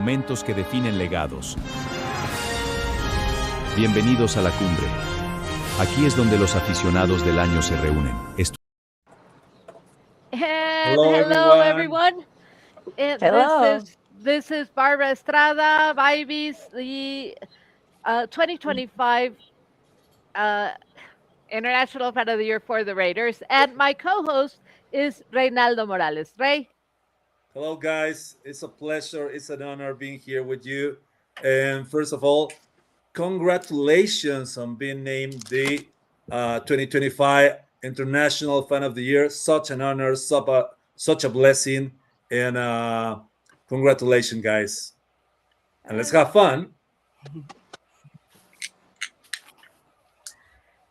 Momentos que definen legados. Bienvenidos a la cumbre. Aquí es donde los aficionados del año se reúnen. Hello everyone. Hello. This is Barbara Estrada, Vibes, the 2025 International Fan of the Year for the Raiders, and my co-host is Reynaldo Morales. Ray. Hello, guys. It's a pleasure. It's an honor being here with you. And first of all, congratulations on being named the 2025 International Fan of the Year. Such an honor, such a blessing. And congratulations, guys. And let's have fun.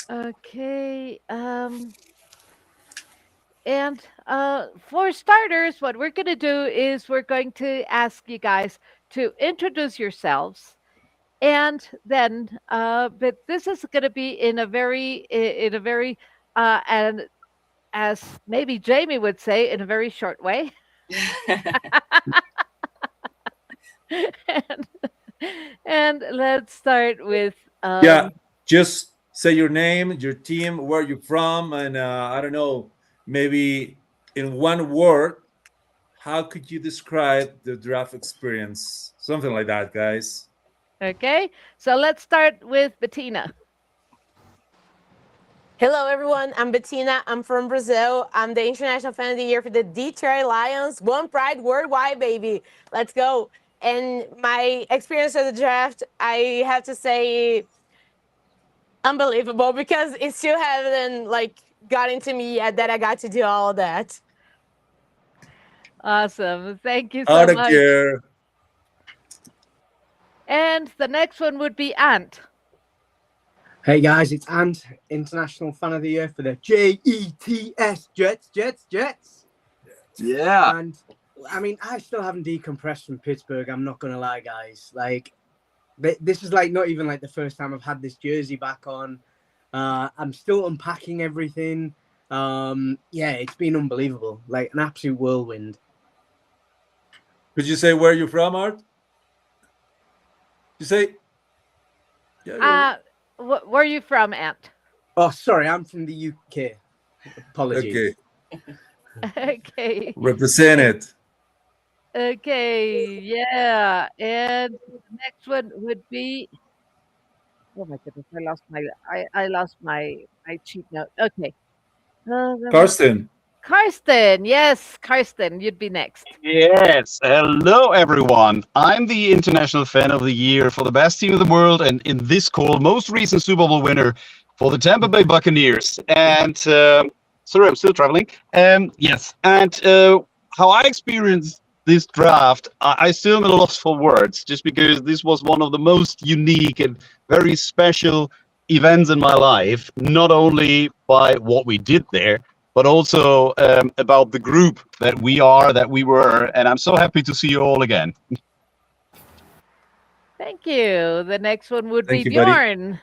Okay. And for starters, what we're going to do is we're going to ask you guys to introduce yourselves. And then, but this is going to be in a very, and as maybe Jamie would say, in a very short way. and let's start with. Just say your name, your team, where you're from, and I don't know, maybe in one word, how could you describe the draft experience? Something like that, guys. Okay, so let's start with Bettina. Hello, everyone. I'm Bettina. I'm from Brazil. I'm the International Fan of the Year for the Detroit Lions. One pride worldwide, baby. Let's go. And my experience of the draft, I have to say, unbelievable, because it still hasn't got into me yet that I got to do all of that. Awesome. Thank you so much. Care. And the next one would be Ant. Hey guys, it's Ant, International Fan of the Year for the Jets, Jets. Yeah. And I mean, I still haven't decompressed from Pittsburgh. I'm not gonna lie, guys. This is not even the first time I've had this jersey back on. I'm still unpacking everything. It's been unbelievable, an absolute whirlwind. Could you say where you're from, Art? You say? Where are you from, Ant? Oh, sorry, I'm from the UK. Apologies. Okay. Represent it. Okay, yeah. And the next one would be. Oh my goodness! I lost my cheat note. Okay. Karsten, yes, Karsten, you'd be next. Yes. Hello, everyone. I'm the International Fan of the Year for the best team in the world, and in this call, most recent Super Bowl winner for the Tampa Bay Buccaneers. And sorry, I'm still traveling. Yes. And how I experienced this draft, I still am at a loss for words, just because this was one of the most unique and very special events in my life, not only by what we did there, but also about the group that we were. And I'm so happy to see you all again. Thank you. The next one would be Bjorn. Buddy.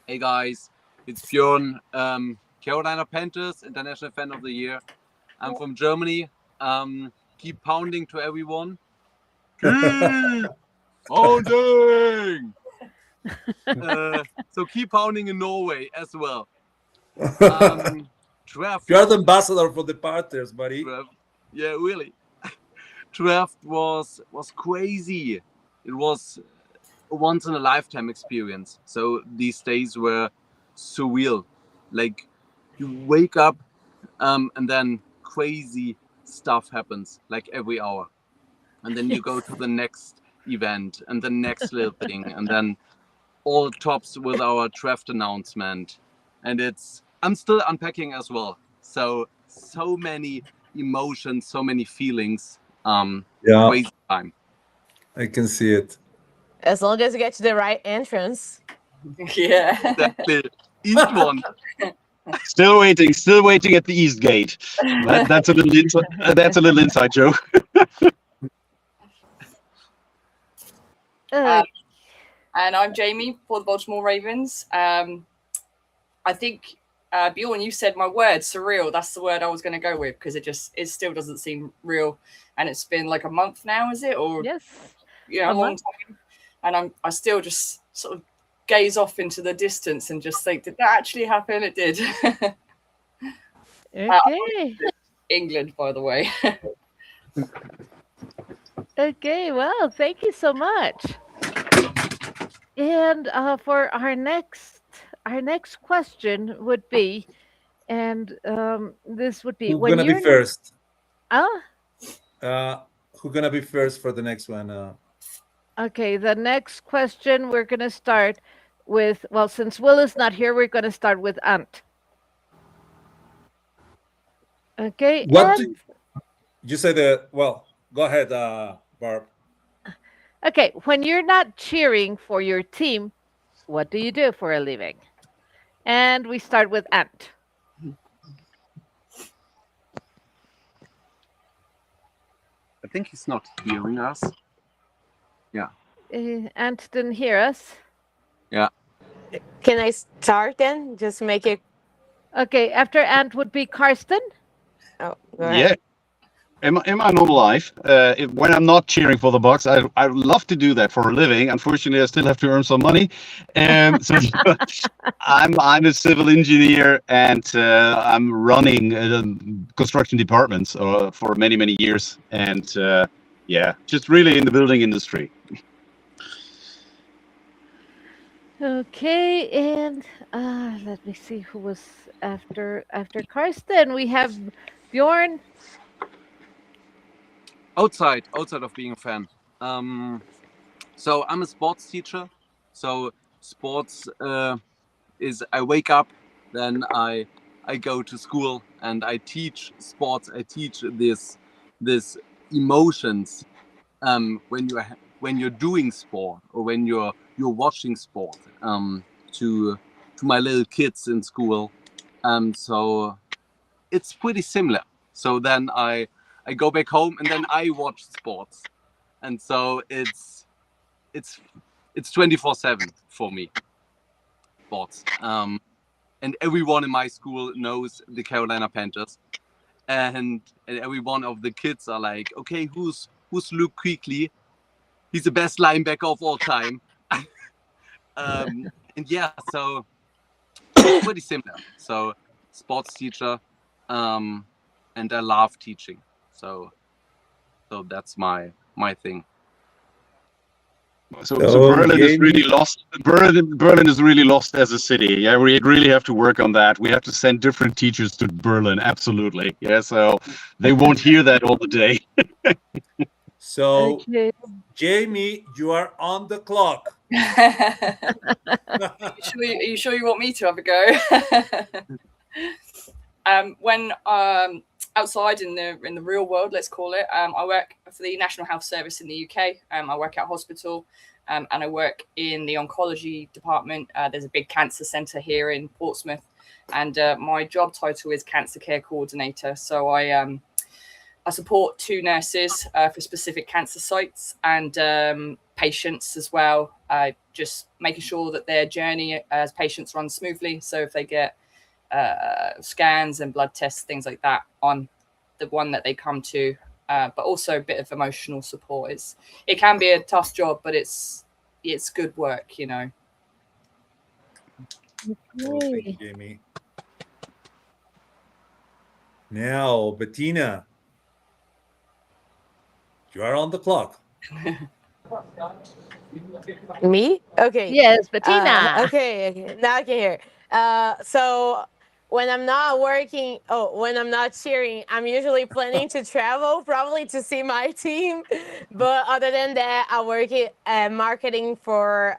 Hey guys, it's Bjorn, Carolina Panthers, International Fan of the Year. I'm from Germany. Keep pounding to everyone. Keep pounding! So keep pounding in Norway as well. Draft. You're the ambassador for the Panthers, buddy. Yeah, really. Draft was crazy. It was a once in a lifetime experience. So these days were surreal. You wake up and then crazy stuff happens every hour. And then you go to the next event and the next little thing, and then all tops with our draft announcement. And I'm still unpacking as well. So many emotions, so many feelings. Crazy time. I can see it. As long as you get to the right entrance. Yeah. Exactly. Each one. Still waiting at the East Gate. That's a little inside joke. And I'm Jamie for the Baltimore Ravens. I think Bjorn, you said my word, surreal. That's the word I was going to go with because it still doesn't seem real, and it's been like a month now, is it? Or Yes. a long time, and I still just sort of gaze off into the distance and just think, did that actually happen? It did. Okay. England, by the way. Okay. Well, thank you so much. And for our next question would be, and this would be Who's gonna be first? Oh, Who's gonna be first for the next one? okay. The next question we're going to start with. Well, since Will is not here, we're going to start with Ant. Okay. What and you say? Well, go ahead, Barb. okay, when you're not cheering for your team, what do you do for a living? And we start with Ant. I think he's not hearing us. Yeah. Ant didn't hear us. Yeah. Can I start then? Just make it. Okay, after Ant would be Karsten. Oh, go Yeah. ahead. In my normal life, when I'm not cheering for the Bucks, I love to do that for a living. Unfortunately, I still have to earn some money, and so I'm a civil engineer, and I'm running construction departments for many years, and yeah, just really in the building industry. Okay, and let me see who was after Karsten. We have Bjorn. Outside of being a fan. So I'm a sports teacher. So sports is I wake up, then I go to school and I teach sports. I teach this emotions when you're doing sport or when you're watching sport to my little kids in school. So it's pretty similar. So then I go back home and then I watch sports, and so it's 24/7 for me, sports. And everyone in my school knows the Carolina Panthers, and every one of the kids are like, okay, who's Luke Kuechly? He's the best linebacker of all time. And yeah, so it's pretty similar. So sports teacher, and I love teaching. So that's my thing. So Berlin is really lost. Berlin is really lost as a city. Yeah, we really have to work on that. We have to send different teachers to Berlin. Absolutely. Yeah, so they won't hear that all the day. So, Okay. Jamie, you are on the clock. Are you sure you want me to have a go? When outside in the real world, let's call it, I work for the National Health Service in the UK. I work at a hospital, and I work in the oncology department. There's a big cancer centre here in Portsmouth, and my job title is cancer care coordinator. So I support 2 nurses for specific cancer sites and patients as well, just making sure that their journey as patients runs smoothly. So if they get scans and blood tests, things like that, on the one that they come to, but also a bit of emotional support. It can be a tough job, but it's good work, you know. Oh, thank you, Jamie. Now, Bettina, you are on the clock. Me? Okay. Yes, Bettina. Okay. Now I can hear. So when I'm not working, when I'm not cheering, I'm usually planning to travel, probably to see my team. But other than that, I work at marketing for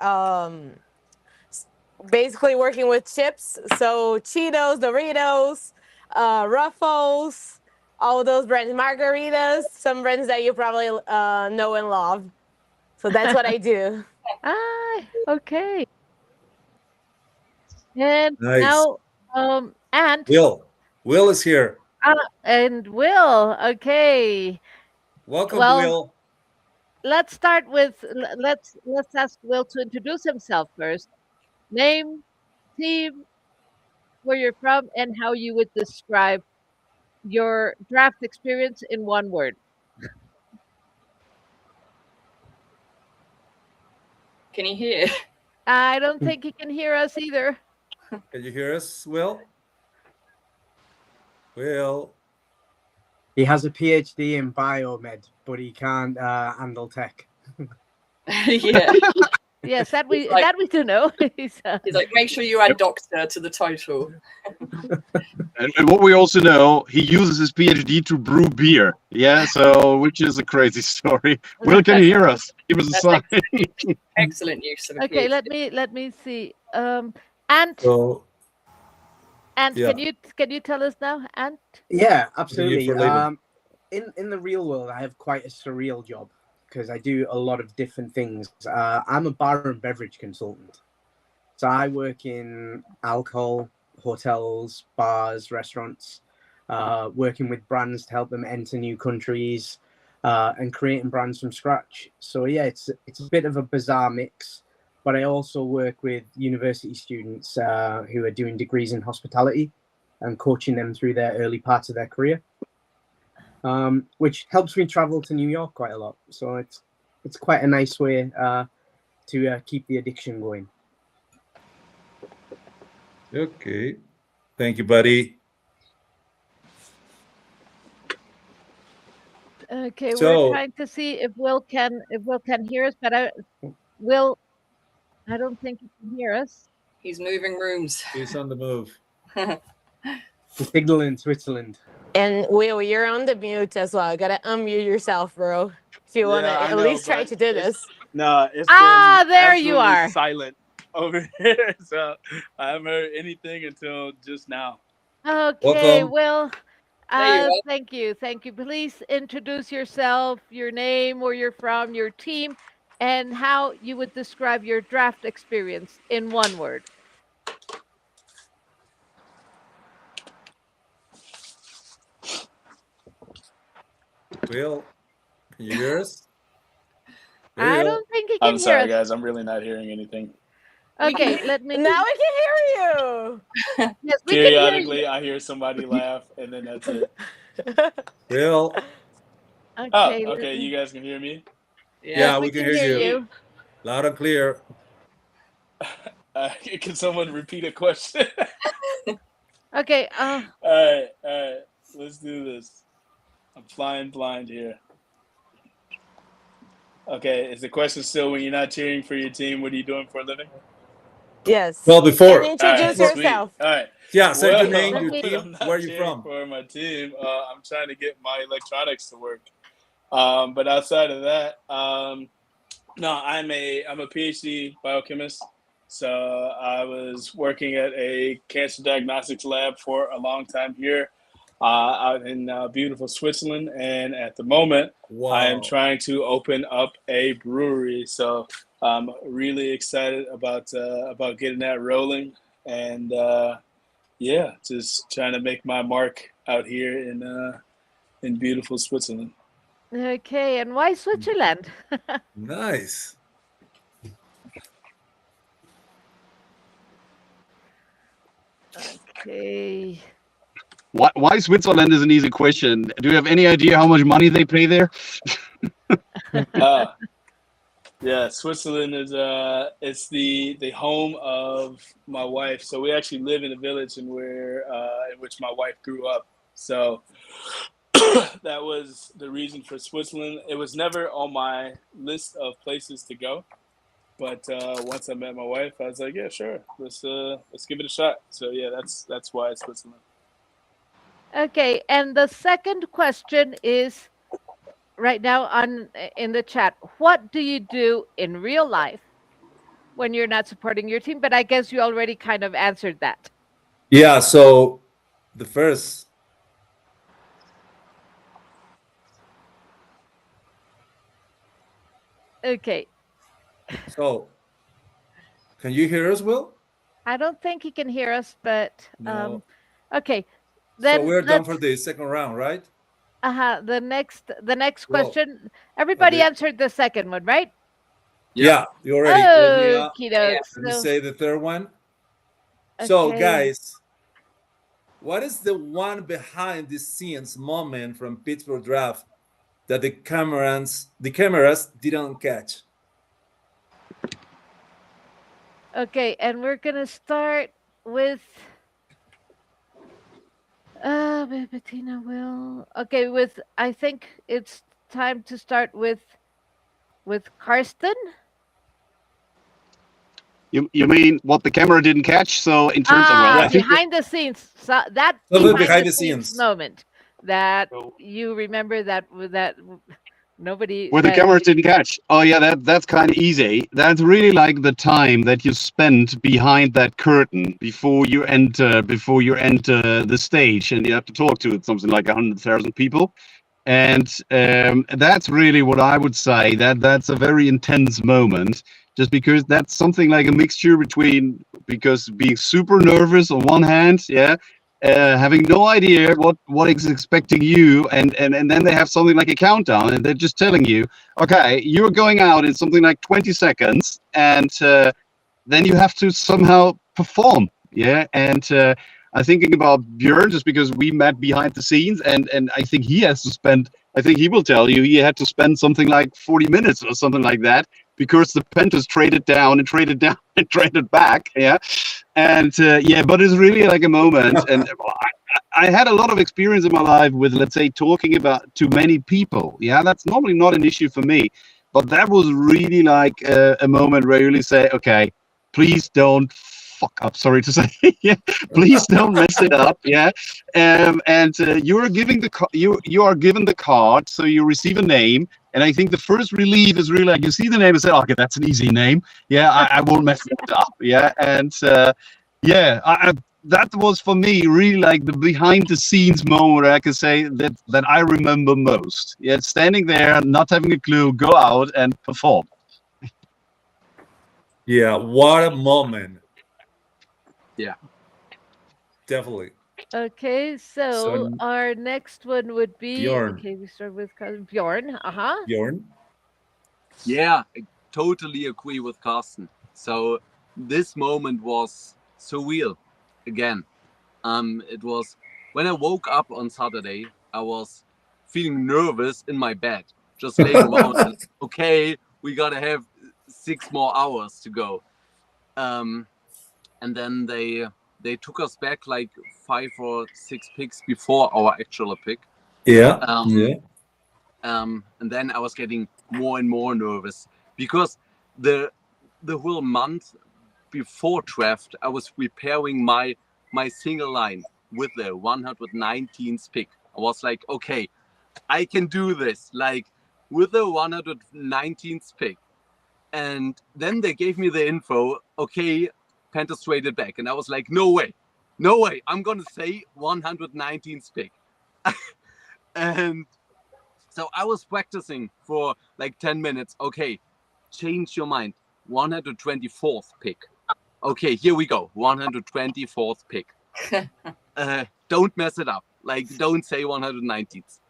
basically working with chips. So Cheetos, Doritos, Ruffles, all those brands, margaritas, some brands that you probably know and love. So that's what I do. Okay. And Nice. now, Ant Will is here. and Will. Okay. Welcome, Well, Will. let's start with let's ask Will to introduce himself first. Name, team, where you're from, and how you would describe your draft experience in one word. Can you hear? I don't think he can hear us either. Can you hear us, Will? Will. He has a PhD in biomed, but he can't handle tech. Yeah. Yes, that we like- that we do know. He's like, make sure you add doctor to the title. And what we also know, he uses his PhD to brew beer. Yeah, so which is a crazy story. Will, can you hear us? Give us a That's sign. Excellent use of a Okay, PhD. let me see. Ant, So, Ant, yeah. can you tell us now, Ant? Yeah, absolutely. for living? In the real world, I have quite a surreal job because I do a lot of different things. I'm a bar and beverage consultant, so I work in alcohol, hotels, bars, restaurants, working with brands to help them enter new countries, and creating brands from scratch. So yeah, it's a bit of a bizarre mix. But I also work with university students who are doing degrees in hospitality and coaching them through their early parts of their career, which helps me travel to New York quite a lot. So it's quite a nice way to keep the addiction going. Okay. Thank you, buddy. Okay, So- we're trying to see if Will can hear us, but I don't think he can hear us. He's moving rooms. He's on the move. The signal in Switzerland. And Will, you're on the mute as well. You gotta unmute yourself, bro. If you wanna Yeah, I at know, least try but to do it's- this. No, it's Ah, been there you absolutely are. silent over here, so I haven't heard anything until just now. Okay, Welcome. Will. There you are. Thank you. Please introduce yourself, your name, where you're from, your team, and how you would describe your draft experience in one word. Will, can you hear us? There I you go. don't think he can I'm hear sorry, us. guys. I'm really not hearing anything. Okay, let me. Now I can hear you. Yes, we can hear you. Periodically, I hear somebody laugh, and then that's it. Will. Oh, Okay. let okay. me- You guys can hear me. Yeah, we we can can hear hear you. you. Loud and clear. Can someone repeat a question? Okay. All right. Let's do this. I'm flying blind here. Okay, is the question still when you're not cheering for your team, what are you doing for a living? Yes. Well, before. And introduce All right, yourself. Sweet. All right. Yeah, say your Well, name, Let your me- when team, I'm not where are you cheering from? for my team, I'm trying to get my electronics to work. But outside of that, no, I'm a PhD biochemist. So I was working at a cancer diagnostics lab for a long time here, out in beautiful Switzerland, and at the moment, Wow. I am trying to open up a brewery. So I'm really excited about getting that rolling, and yeah, just trying to make my mark out here in beautiful Switzerland. Okay, and why Switzerland? Nice. Okay. Why Switzerland is an easy question. Do you have any idea how much money they pay there? Yeah, Switzerland is it's the home of my wife. So we actually live in a village in which my wife grew up. So that was the reason for Switzerland. It was never on my list of places to go, but once I met my wife, I was like, yeah, sure, let's give it a shot. So yeah, that's why it's Switzerland. Okay, and the second question is right now in the chat. What do you do in real life when you're not supporting your team? But I guess you already kind of answered that. Yeah, so the first. Okay. So, can you hear us, Will? I don't think he can hear us, but No. okay. Then So we're done let's- for the second round, right? the next Well, question. Everybody okay. answered the second one, right? Yeah, you already. Let me, Okie dokes. let me So, say the third one. So, okay. guys, what is the one behind the scenes moment from Pittsburgh draft that the cameras didn't catch? Okay, and we're gonna start with Bettina will. Okay, with I think it's time to start with Karsten. You mean what the camera didn't catch? So in terms of well, I think Behind the scenes, so that Something behind the scenes moment that So- you remember that nobody where the camera didn't catch. Oh yeah, that's kind of easy. That's really like the time that you spend behind that curtain before you enter the stage, and you have to talk to something like 100,000 people. And that's really what I would say. That's a very intense moment, just because that's something like a mixture between because being super nervous on one hand, yeah, having no idea what is expecting you, and then they have something like a countdown, and they're just telling you, okay, you're going out in something like 20 seconds, and then you have to somehow perform, yeah. And I'm thinking about Björn just because we met behind the scenes, and I think he has to spend. I think he will tell you he had to spend something like 40 minutes or something like that because the Panthers traded down and traded down and traded back, yeah. And yeah, but it's really like a moment, and I had a lot of experience in my life with, let's say, talking about to many people. Yeah, that's normally not an issue for me, but that was really like a moment where you really say, okay, please don't fuck up. Sorry to say, yeah, please don't mess it up. Yeah, and you are giving you are given the card, so you receive a name. And I think the first relief is really like you see the name and say, okay, that's an easy name. Yeah, I won't mess it up. Yeah, and yeah, that was for me really like the behind the scenes moment where I can say that I remember most. Yeah, standing there, not having a clue, go out and perform. Yeah, what a moment. Yeah. Definitely. Okay, so So- our next one would be Bjorn. okay. We start with Bjorn. Bjorn? Yeah, I totally agree with Carsten. So this moment was surreal again. It was when I woke up on Saturday, I was feeling nervous in my bed, just laying around. And, okay, we gotta have 6 more hours to go. And then they took us back like 5 or 6 picks before our actual pick. Yeah. Yeah. And then I was getting more and more nervous because the whole month before draft, I was preparing my single line with the 119th pick. I was like, okay, I can do this, like with the 119th pick. And then they gave me the info, okay, Panthers traded back. And I was like, no way, I'm going to say 119th pick. And so I was practicing for like 10 minutes. Okay, change your mind. 124th pick. Okay, here we go. 124th pick. Don't mess it up. Like, don't say 119th.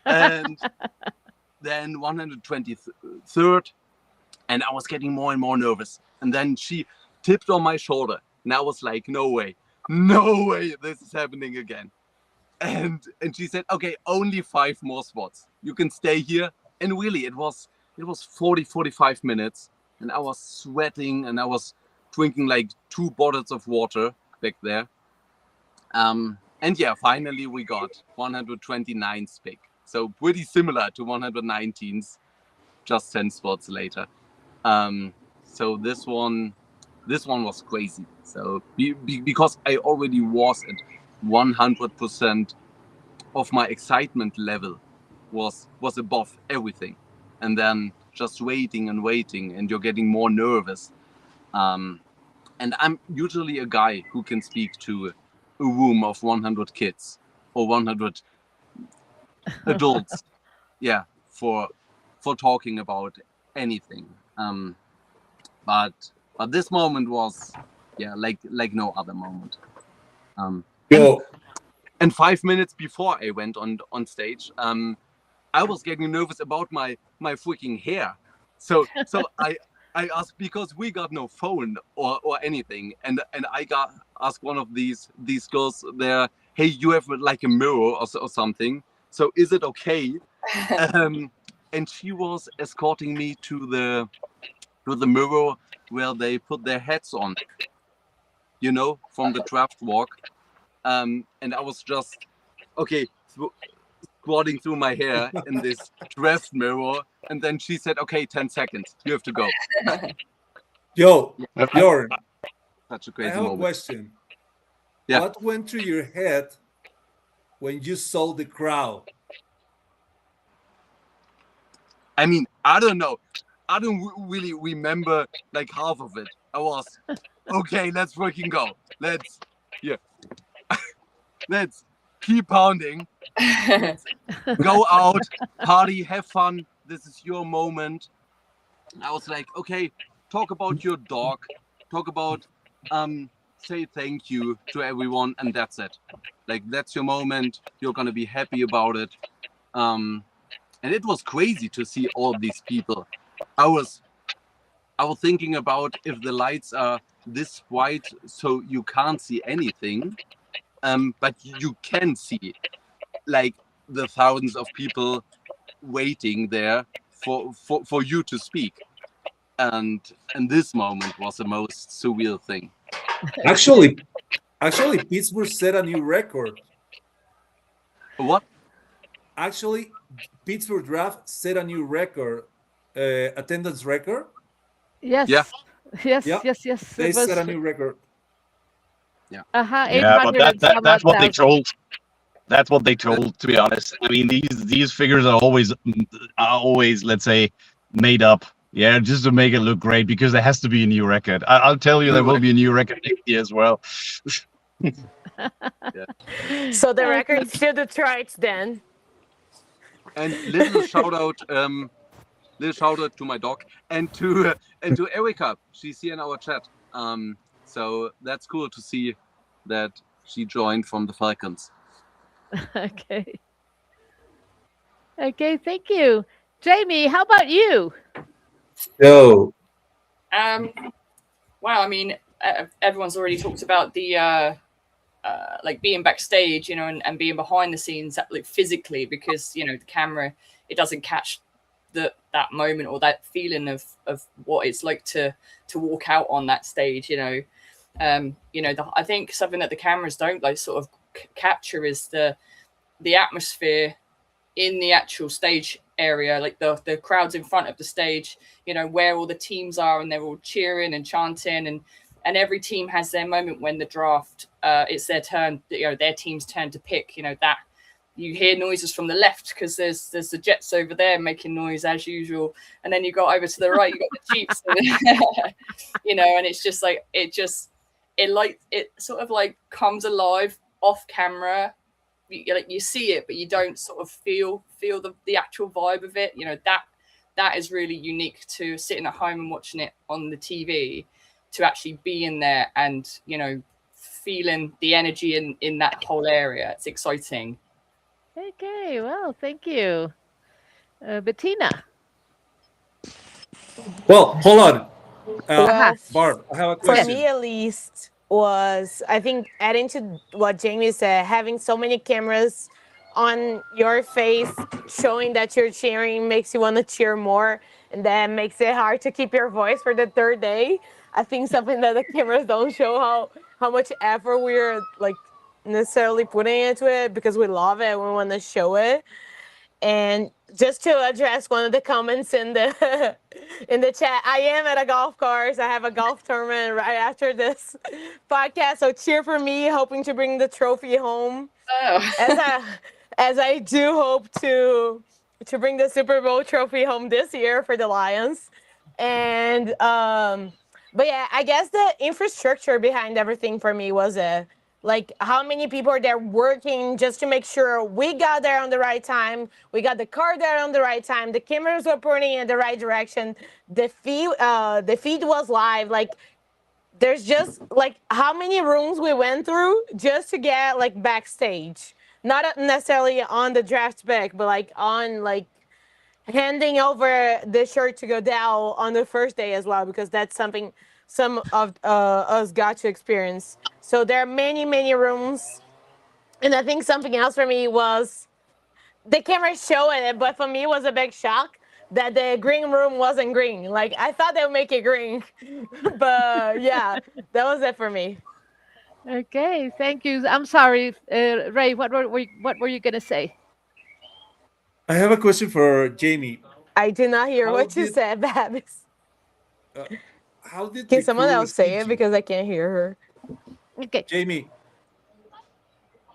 And then 123rd. And I was getting more and more nervous. And then she tipped on my shoulder. And I was like, no way, this is happening again. And she said, okay, only 5 more spots. You can stay here. And really, it was 45 minutes. And I was sweating and I was drinking like 2 bottles of water back there. And yeah, finally we got 129th pick. So pretty similar to 119th, just 10 spots later. So this one was crazy. So because I already was at 100% of my excitement level was above everything, and then just waiting and you're getting more nervous. And I'm usually a guy who can speak to a room of 100 kids or 100 adults, yeah, for talking about anything. But this moment was, yeah, like no other moment. And 5 minutes before I went on stage, I was getting nervous about my freaking hair. So I asked, because we got no phone or anything, and ask one of these girls there, hey, you have like a mirror or something. So is it okay? And she was escorting me to the mirror where they put their hats on, you know, from the draft walk. And I was just, okay, squatting through my hair in this dress mirror. And then she said, okay, 10 seconds, you have to go. Yo, Bjorn, Such a I crazy have a moment. question. Yeah. What went through your head when you saw the crowd? I mean, I don't know. I don't really remember like half of it. I was, okay, let's freaking go. Let's keep pounding. Go out, party, have fun. This is your moment. I was like, okay, talk about your dog. Talk about, say thank you to everyone, and that's it. Like, that's your moment. You're gonna be happy about it. And it was crazy to see all these people. I was thinking about if the lights are this white so you can't see anything, but you can see like the thousands of people waiting there for you to speak. And this moment was the most surreal thing. Actually, Pittsburgh set a new record. What? Actually, Pittsburgh draft set a new record, attendance record. Yes. Yeah. Yes. Yeah. Yes. Yes. They It was. set a new record. Yeah. Yeah, Yeah, but 800 and some that's odd what they thousand. told. That's what they told. To be honest, I mean these figures are always let's say made up. Yeah, just to make it look great because there has to be a new record. I'll tell you, there will be a new record next year as well. So the Okay. record's to Detroit then. And little shout out to my dog and to Erica. She's here in our chat. So that's cool to see that she joined from the Falcons. Okay. Okay. Thank you, Jamie. How about you? Yo, Well, I mean, everyone's already talked about the like being backstage, you know, and being behind the scenes, like physically, because you know the camera, it doesn't catch that moment or that feeling of what it's like to walk out on that stage, you know. I think something that the cameras don't like sort of capture is the atmosphere in the actual stage area, like the crowds in front of the stage, you know, where all the teams are and they're all cheering and chanting, and every team has their moment when the draft, it's their turn, you know, their team's turn to pick, you know, that you hear noises from the left because there's the Jets over there making noise as usual, and then you got over to the right, you got the Chiefs, you know, and it's just like it sort of like comes alive off camera. You see it, but you don't sort of feel the actual vibe of it. You know, that is really unique to sitting at home and watching it on the TV, to actually be in there and, you know, feeling the energy in that whole area. It's exciting. Okay. Well, thank you, Bettina. well, hold on. Well, Barb, I have a for question. me at least, was, I think, adding to what Jamie said, having so many cameras on your face showing that you're cheering makes you want to cheer more, and that makes it hard to keep your voice for the third day. I think something that the cameras don't show how much effort we're like necessarily putting into it, because we love it and we want to show it. And just to address one of the comments in the in the chat, I am at a golf course. I have a golf tournament right after this podcast, so cheer for me, hoping to bring the trophy home. Oh. As I do hope to bring the Super Bowl trophy home this year for the Lions. And but yeah, I guess the infrastructure behind everything for me was like how many people are there working just to make sure we got there on the right time, we got the car there on the right time, the cameras were pointing in the right direction, the feed was live. Like, there's just like how many rooms we went through just to get like backstage, not necessarily on the draft back, but like on like handing over the shirt to Goodell on the first day as well, because that's something some of us got to experience. So there are many, many rooms. And I think something else for me was the camera showing it, but for me it was a big shock that the green room wasn't green. Like I thought they would make it green, but yeah, that was it for me. Okay, thank you. I'm sorry, Ray. What were you gonna say? I have a question for Jamie. I did not hear How what you did said, Babs. uh, how did Can the someone crew else say receive it you? because I can't hear her? Okay. Jamie,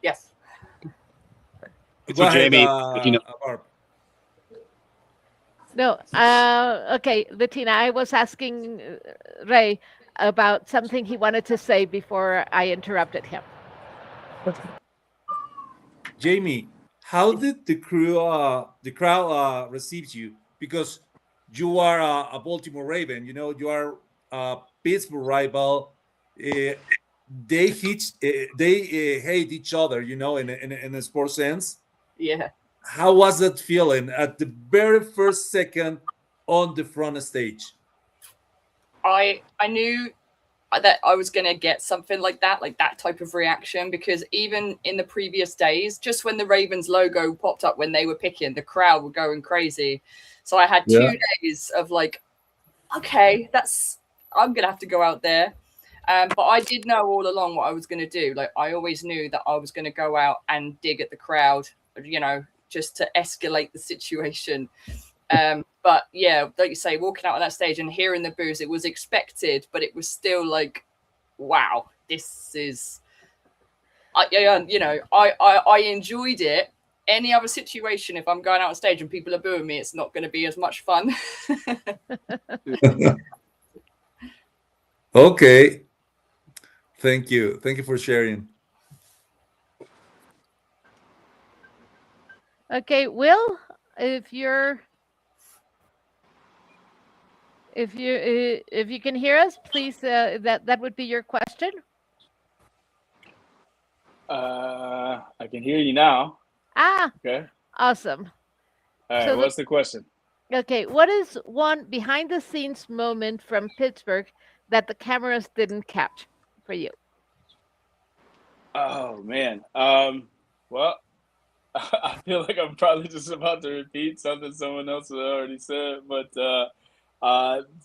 Yes. go So ahead, Jamie, Bettina, Barb. No. Okay, Bettina. I was asking Ray about something he wanted to say before I interrupted him. Jamie, how did the crowd receive you? Because you are a Baltimore Raven, you know, you are a Pittsburgh rival. Uh, they hate each other, you know, in a sports sense. Yeah. How was that feeling at the very first second on the front stage? I knew that I was going to get something like that type of reaction, because even in the previous days, just when the Ravens logo popped up when they were picking, the crowd were going crazy. So I had Yeah. 2 days of like, okay, I'm going to have to go out there. But I did know all along what I was going to do. Like I always knew that I was going to go out and dig at the crowd, you know, just to escalate the situation. But yeah, like you say, walking out on that stage and hearing the boos, it was expected, but it was still like, wow, this is, you know, I enjoyed it. Any other situation, if I'm going out on stage and people are booing me, it's not going to be as much fun. Okay. Thank you. Thank you for sharing. Okay, Will, if you're if you can hear us, please. That would be your question. I can hear you now. Ah, Okay. awesome. All right. So What's the question? okay, what is one behind the scenes moment from Pittsburgh that the cameras didn't catch for you? Oh man. Well, I feel like I'm probably just about to repeat something someone else has already said, but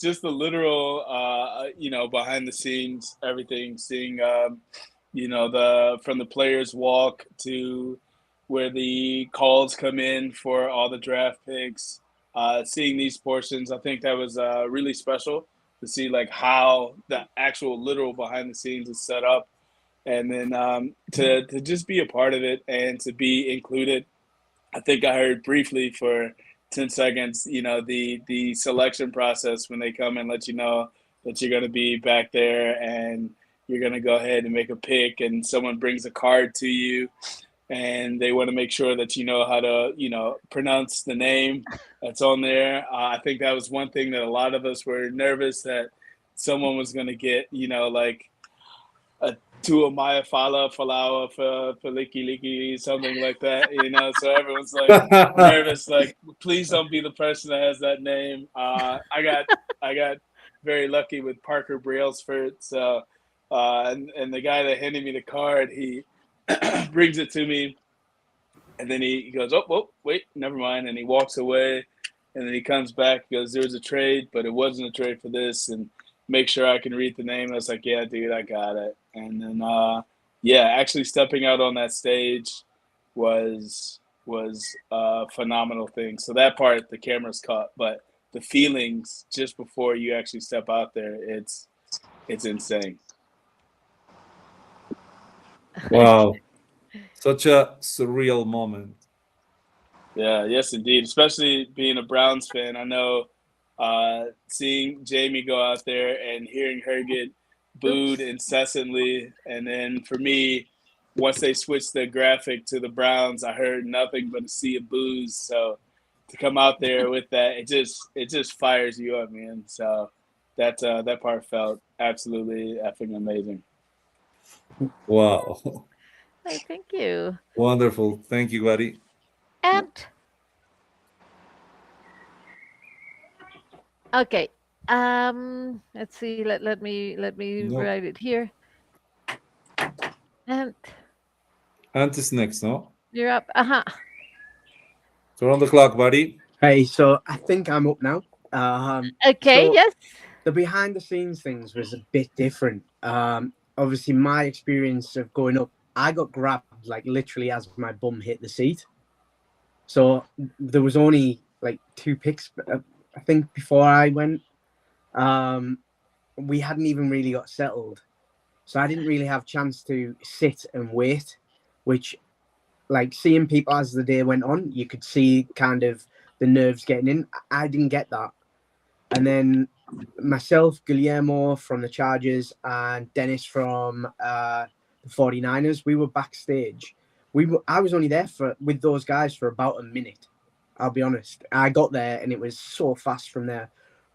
just the literal, you know, behind the scenes, everything, seeing, you know, the from the players walk to where the calls come in for all the draft picks, seeing these portions, I think that was really special to see like how the actual literal behind the scenes is set up, and then to just be a part of it and to be included. I think I heard briefly for 10 seconds, you know, the selection process when they come and let you know that you're going to be back there and you're going to go ahead and make a pick, and someone brings a card to you and they want to make sure that you know how to, you know, pronounce the name that's on there. I think that was one thing that a lot of us were nervous that someone was going to get, you know, like a Tua Maya Fala Falawa for Licky Licky, something like that, you know. So everyone's like nervous, like please don't be the person that has that name. I got very lucky with Parker Brailsford. So and the guy that handed me the card, he brings it to me, and then he goes, oh, wait, never mind, and he walks away, and then he comes back, goes, there was a trade, but it wasn't a trade for this, and make sure I can read the name. I was like, yeah, dude, I got it. And then, yeah, actually stepping out on that stage was a phenomenal thing. So that part, the camera's caught, but the feelings just before you actually step out there, it's insane. Wow. Such a surreal moment. Yeah, yes, indeed. Especially being a Browns fan, I know seeing Jamie go out there and hearing her get booed Oops. incessantly, and then for me, once they switched the graphic to the Browns, I heard nothing but a sea of boos. So to come out there with that, it just fires you up, man. So that part felt absolutely effing amazing. Wow. Oh, thank you. Wonderful. Thank you, buddy. And okay, let's see. Let me No. write it here. And Ant is next, no? you're up. So on the clock, buddy. Hey, so I think I'm up now. Okay, so yes. The behind the scenes things was a bit different. Obviously, my experience of going up, I got grabbed like literally as my bum hit the seat. So there was only like 2 picks, I think, before I went. We hadn't even really got settled. So I didn't really have chance to sit and wait, which, like, seeing people as the day went on, you could see kind of the nerves getting in. I didn't get that. And then myself, Guillermo from the Chargers, and Dennis from the 49ers, we were backstage. I was only there with those guys for about a minute. I'll be honest. I got there and it was so fast from there.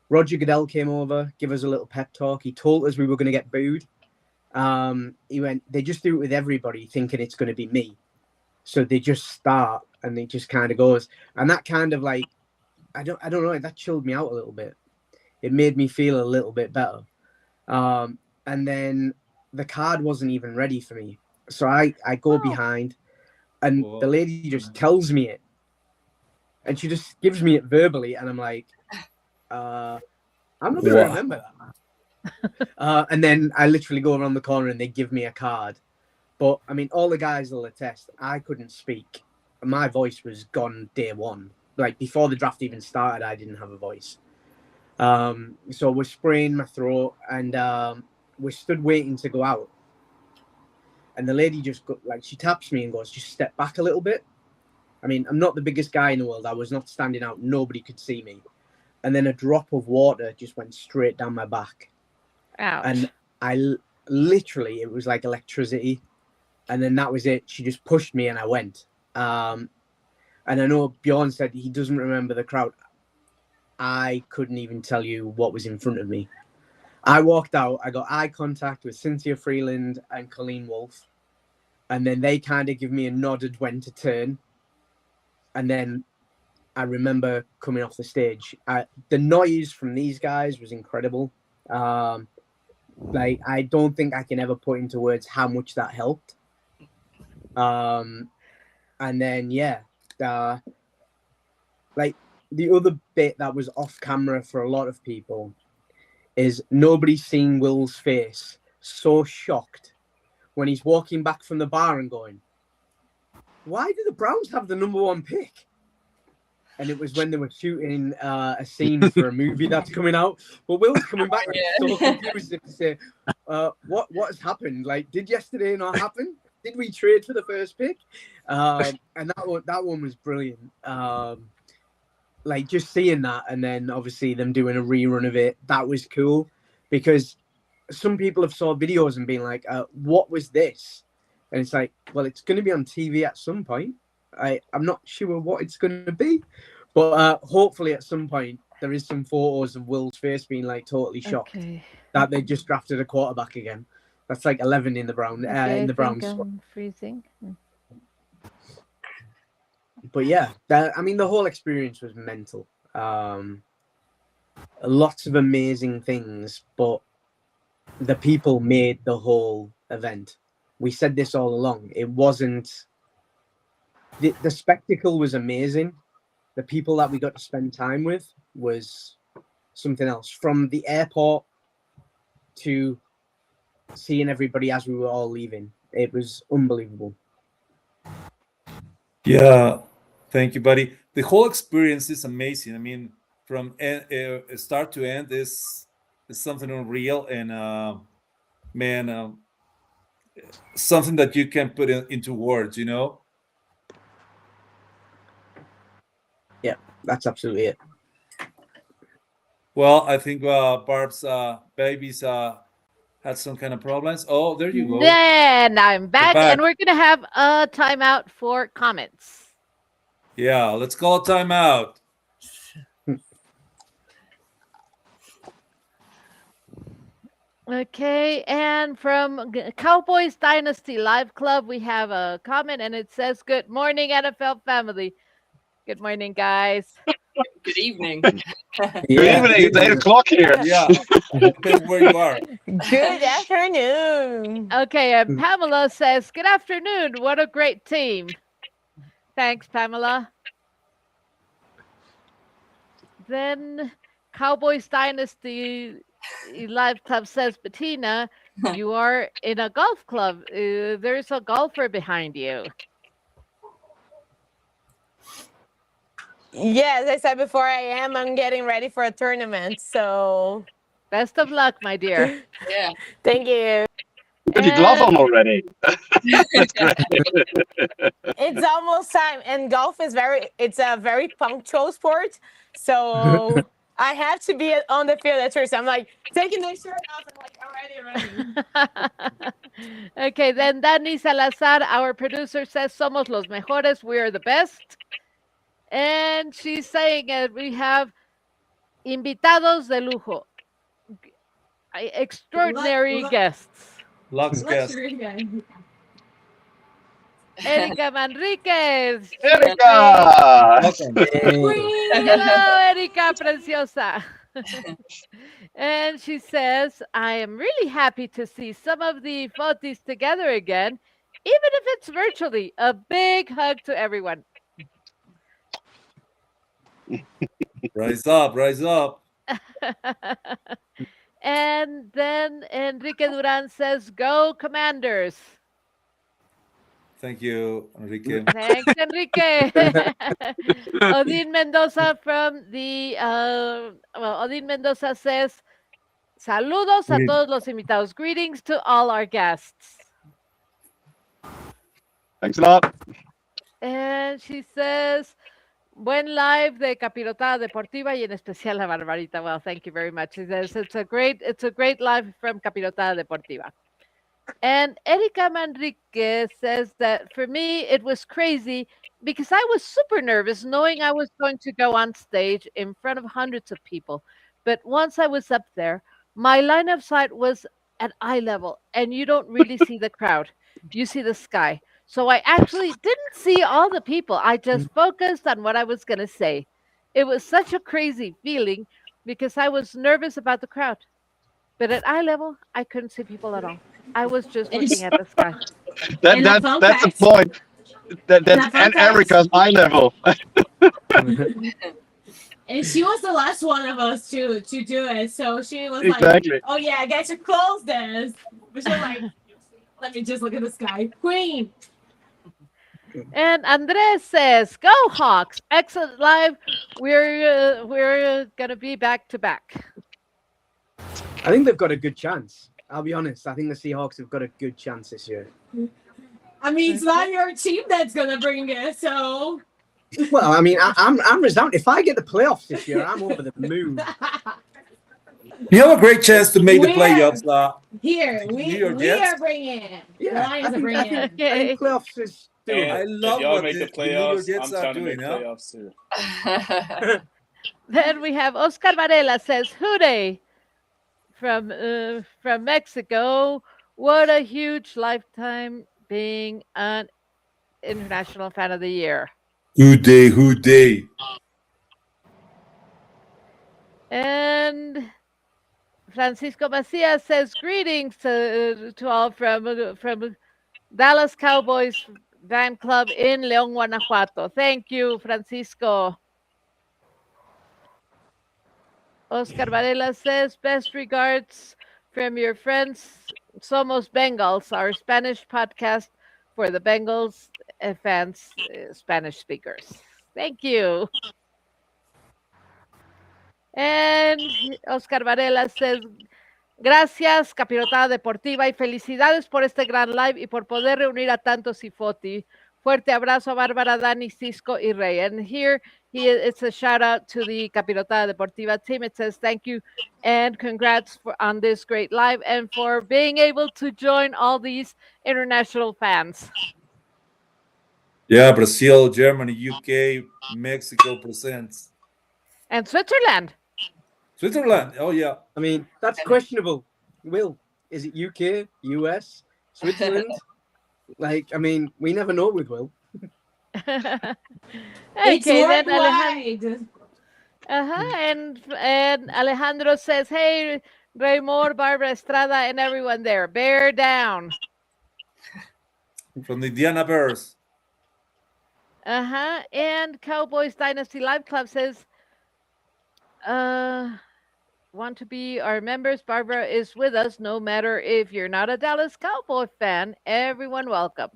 Roger Goodell came over, give us a little pep talk. He told us we were going to get booed. He went, they just do it with everybody, thinking it's going to be me. So they just start and it just kind of goes. And that kind of like, I don't know, that chilled me out a little bit. It made me feel a little bit better. And then the card wasn't even ready for me. So I go behind and the lady just tells me it. And she just gives me it verbally. And I'm like, I'm not going to remember that. And then I literally go around the corner and they give me a card. But, I mean, all the guys will attest, I couldn't speak. My voice was gone day one. Like, before the draft even started, I didn't have a voice. So we're spraying my throat and we stood waiting to go out. And the lady just she taps me and goes, just step back a little bit. I mean, I'm not the biggest guy in the world. I was not standing out. Nobody could see me. And then a drop of water just went straight down my back. Ouch. And I literally, it was like electricity. And then that was it. She just pushed me and I went. And I know Bjorn said he doesn't remember the crowd. I couldn't even tell you what was in front of me. I walked out. I got eye contact with Cynthia Freeland and Colleen Wolfe. And then they kind of give me a nod at when to turn. And then I remember coming off the stage. The noise from these guys was incredible. Like, I don't think I can ever put into words how much that helped. And then, yeah, like the other bit that was off camera for a lot of people is nobody's seen Will's face so shocked when he's walking back from the bar and going, why do the Browns have the number 1 pick? And it was when they were shooting a scene for a movie that's coming out. But Will's coming back so confused to say, what has happened? Like, did yesterday not happen? Did we trade for the first pick? And that one was brilliant. Like, just seeing that, and then obviously them doing a rerun of it, that was cool. Because some people have saw videos and been like, what was this? And it's like, well, it's going to be on TV at some point. I'm not sure what it's going to be. But hopefully at some point there is some photos of Will's face being like totally shocked that they just drafted a quarterback again. That's like 11 in the Browns. In the Browns. I'm freezing. But yeah, I mean, the whole experience was mental. Lots of amazing things, but the people made the whole event. We said this all along. It wasn't. The spectacle was amazing. The people that we got to spend time with was something else. From the airport to seeing everybody as we were all leaving, it was unbelievable. Yeah, thank you, buddy. The whole experience is amazing. I mean, from start to end is something unreal, and man, something that you can put into words, you know. Yeah, that's absolutely it. Well, I think Barb's babies had some kind of problems. Oh, there you go. Then I'm back, and we're going to have a timeout for comments. Yeah, let's call a timeout. Okay, and from Cowboys Dynasty Live Club, we have a comment, and it says, "Good morning, NFL family." Good morning, guys. Good evening. Good evening. It's 8 o'clock here. Yeah, depends where you are. Good afternoon. Okay, and Pamela says, "Good afternoon. What a great team." Thanks, Pamela. Then Cowboys Dynasty Live Club says, "Bettina, you are in a golf club. There's a golfer behind you." Yeah, as I said before, I'm getting ready for a tournament. So Best of luck, my dear. Yeah. thank you. Put your glove on already. That's great. It's almost time, and golf is it's a very punctual sport. So I have to be on the field at first. I'm like taking the shirt off and like already. Okay, then Dani Salazar, our producer, says, "Somos los mejores. We are the best." And she's saying we have invitados de lujo, extraordinary guests. Lux guest. Erika Manriquez. Erika! Hello, Erika Preciosa. And she says, "I am really happy to see some of the Ifoties together again, even if it's virtually. A big hug to everyone." Rise up, rise up. And then Enrique Duran says, "Go Commanders." Thank you, Enrique. Thanks, Enrique. Odin Mendoza from the, Odin Mendoza says, "Saludos a todos los invitados. Greetings to all our guests." Thanks a lot. And she says, "Buen live de Capirotada Deportiva y en especial la Barbarita." Well, thank you very much. She says, it's a great live from Capirotada Deportiva. And Erika Manrique says that for me, it was crazy because I was super nervous knowing I was going to go on stage in front of hundreds of people. But once I was up there, my line of sight was at eye level, and you don't really see the crowd. You see the sky. So I actually didn't see all the people. I just focused on what I was going to say. It was such a crazy feeling because I was nervous about the crowd. But at eye level, I couldn't see people at all. I was just looking at the sky. That's a point. And Erica's eye level. And she was the last one of us to do it. So she was Exactly. like, "Oh yeah, I got to close this." But she was like, "Let me just look at the sky, Queen." And Andres says, "Go Hawks! Excellent live. We're gonna be back to back." I think they've got a good chance. I'll be honest. I think the Seahawks have got a good chance this year. I mean, it's not your team that's gonna bring it, so. Well, I mean, I'm resounding. If I get the playoffs this year, I'm over the moon. You have a great chance to make the playoffs. Here, New we York Jets? are bringing it. Yeah, The Lions are bringing it. I think playoffs is doable. I love if y'all what make the the New York playoffs, Jets I'm are trying to doing, make huh? playoffs too. Then we have Oscar Varela says, "Hooray!" from Mexico. What a huge lifetime being an International Fan of the Year. Good day, good day. And Francisco Macias says, "Greetings to all from Dallas Cowboys Fan Club in León, Guanajuato." Thank you, Francisco. Oscar Varela says, "Best regards from your friends, Somos Bengals, our Spanish podcast for the Bengals fans, Spanish speakers." Thank you. And Oscar Varela says, "Gracias, Capirotada Deportiva, y felicidades por este gran live y por poder reunir a tantos Ifoti. Fuerte abrazo a Bárbara, Dani, Cisco y Rey." And here it's a shout out to the Capirotada Deportiva team. It says, "Thank you and congrats on this great live and for being able to join all these international fans." Yeah, Brazil, Germany, UK, Mexico presents. And Switzerland. Switzerland. Oh, yeah. I mean, that's questionable. Will, is it UK, US, Switzerland? Like, I mean, we never know with Will. Okay, It's then worldwide. And Alejandro says, "Hey, Raymore, Barbara Estrada, and everyone there. Bear down. From the Indiana Bears. And Cowboys Dynasty Live Club says, want to be our members. Barbara is with us no matter if you're not a Dallas Cowboy fan. Everyone welcome.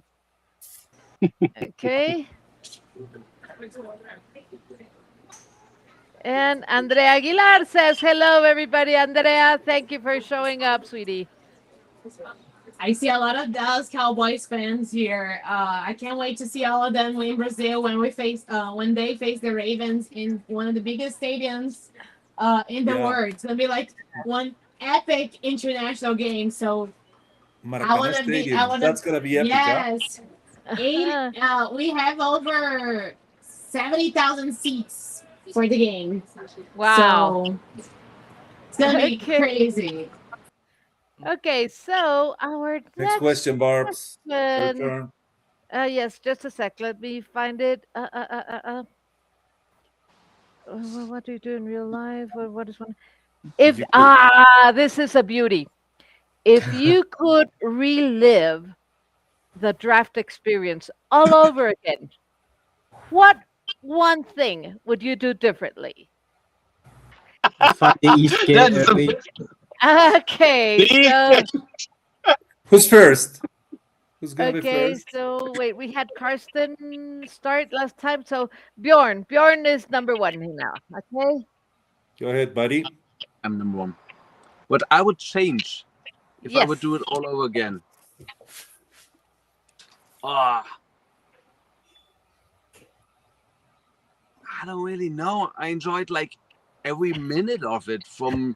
Okay. And Andrea Aguilar says, hello, everybody. Andrea, thank you for showing up, sweetie. I see a lot of Dallas Cowboys fans here. I can't wait to see all of them in Brazil when they face the Ravens in one of the biggest stadiums in the world. It's gonna be like one epic international game. So Maracanã Stadium. That's gonna be epic. Yes. We have over 70,000 seats for the game. Wow. So it's gonna be crazy. Okay, so our next question, Barbs. Your turn. Yes, just a sec. Let me find it. What do you do in real life? What is one? If this is a beauty. If you could relive the draft experience all over again, what one thing would you do differently? Find the East Gate early. Okay, so who's first? Who's gonna be first? So wait, we had Karsten start last time. So Bjorn is number one now. Okay. Go ahead, buddy. I'm number one. What I would change if I would do it all over again. I don't really know. I enjoyed like every minute of it from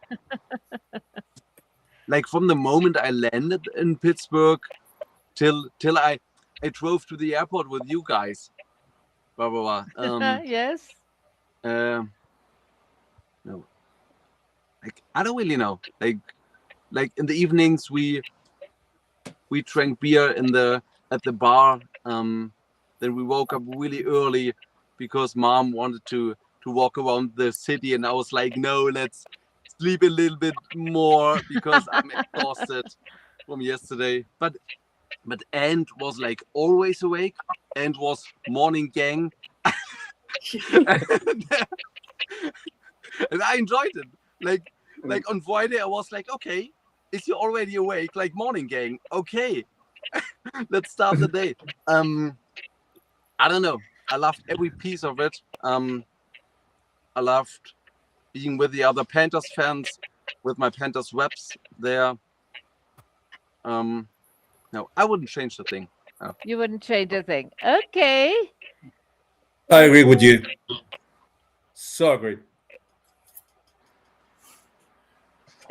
the moment I landed in Pittsburgh till I drove to the airport with you guys. Blah blah blah. Yes. No. Like I don't really know. Like in the evenings we drank beer at the bar. Then we woke up really early because Mom wanted to walk around the city, and I was like, no, let's sleep a little bit more because I'm exhausted from yesterday. But Ant was like always awake and was morning gang. And I enjoyed it. Like on Friday I was like, okay, is he already awake? Like morning gang. Okay. Let's start the day. I don't know. I loved every piece of it. I loved being with the other Panthers fans, with my Panthers reps there. No, I wouldn't change the thing. No. You wouldn't change a thing. Okay. I agree with you. So agree.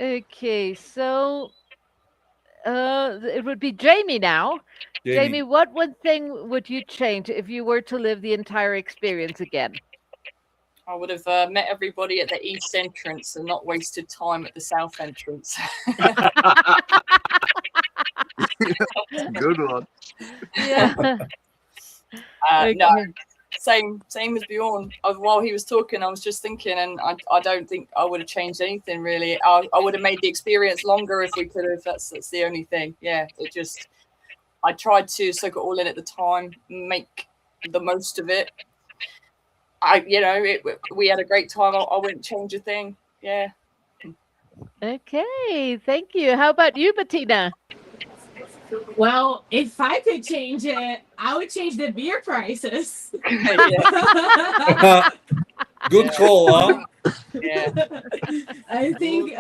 Okay, so it would be Jamie now. Jamie, what one thing would you change if you were to live the entire experience again? I would have met everybody at the east entrance and not wasted time at the south entrance. Good one. Yeah. No, same as Bjorn. While he was talking, I was just thinking, and I don't think I would have changed anything really. I would have made the experience longer if we could have. That's the only thing. Yeah, I tried to soak it all in at the time, make the most of it. We had a great time. I wouldn't change a thing. Yeah. Okay, thank you. How about you, Bettina? Well, if I could change it, I would change the beer prices. Good call, huh? Yeah. I think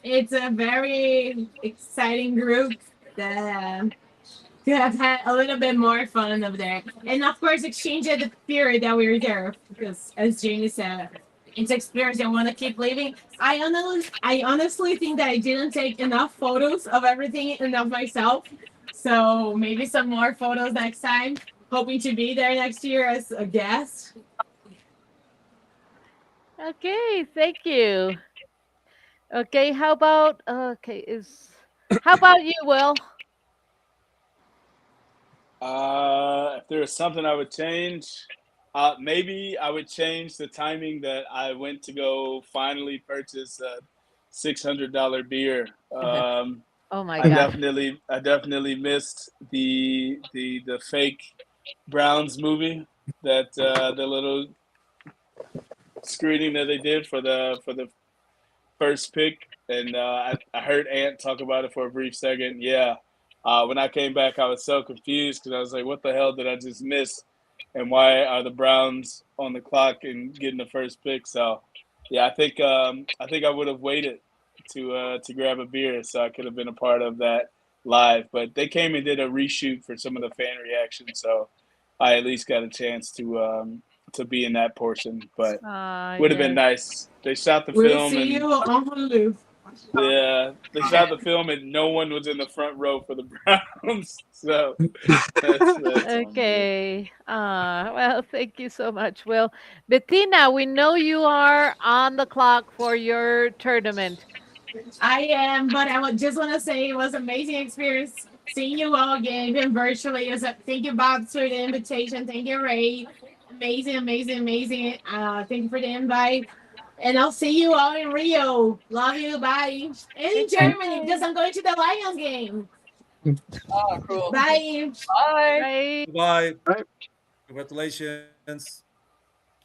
it's a very exciting group that to have had a little bit more fun up there. And of course, exchange at the period that we were there, because as Jamie said, it's experience I want to keep living. I honestly think that I didn't take enough photos of everything and of myself. So maybe some more photos next time. Hoping to be there next year as a guest. Okay, thank you. Okay, how about you, Will? If there was something I would change, maybe I would change the timing that I went to go finally purchase $600 beer. Oh my I God. definitely missed the fake Browns movie, that the little screening that they did for the first pick, and I heard Ant talk about it for a brief second. Yeah, when I came back, I was so confused because I was like, "What the hell did I just miss? And why are the Browns on the clock and getting the first pick?" So, yeah, I think I would have waited to grab a beer so I could have been a part of that live. But they came and did a reshoot for some of the fan reactions, so I at least got a chance to be in that portion. But would have been Yes. nice. They shot the We'll film see and you on Hulu. yeah, they shot the film and no one was in the front row for the Browns. So that's on me. Okay. Well, thank you so much, Will. Bettina, we know you are on the clock for your tournament. I am, but I would just want to say it was an amazing experience seeing you all again, even virtually. Thank you, Bob, for the invitation. Thank you, Ray. Amazing, amazing, amazing. Thank you for the invite. And I'll see you all in Rio. Love you. Bye. And in Germany, because I'm going to the Lions game. Oh, cool. Bye. Bye. Bye. Bye. Congratulations.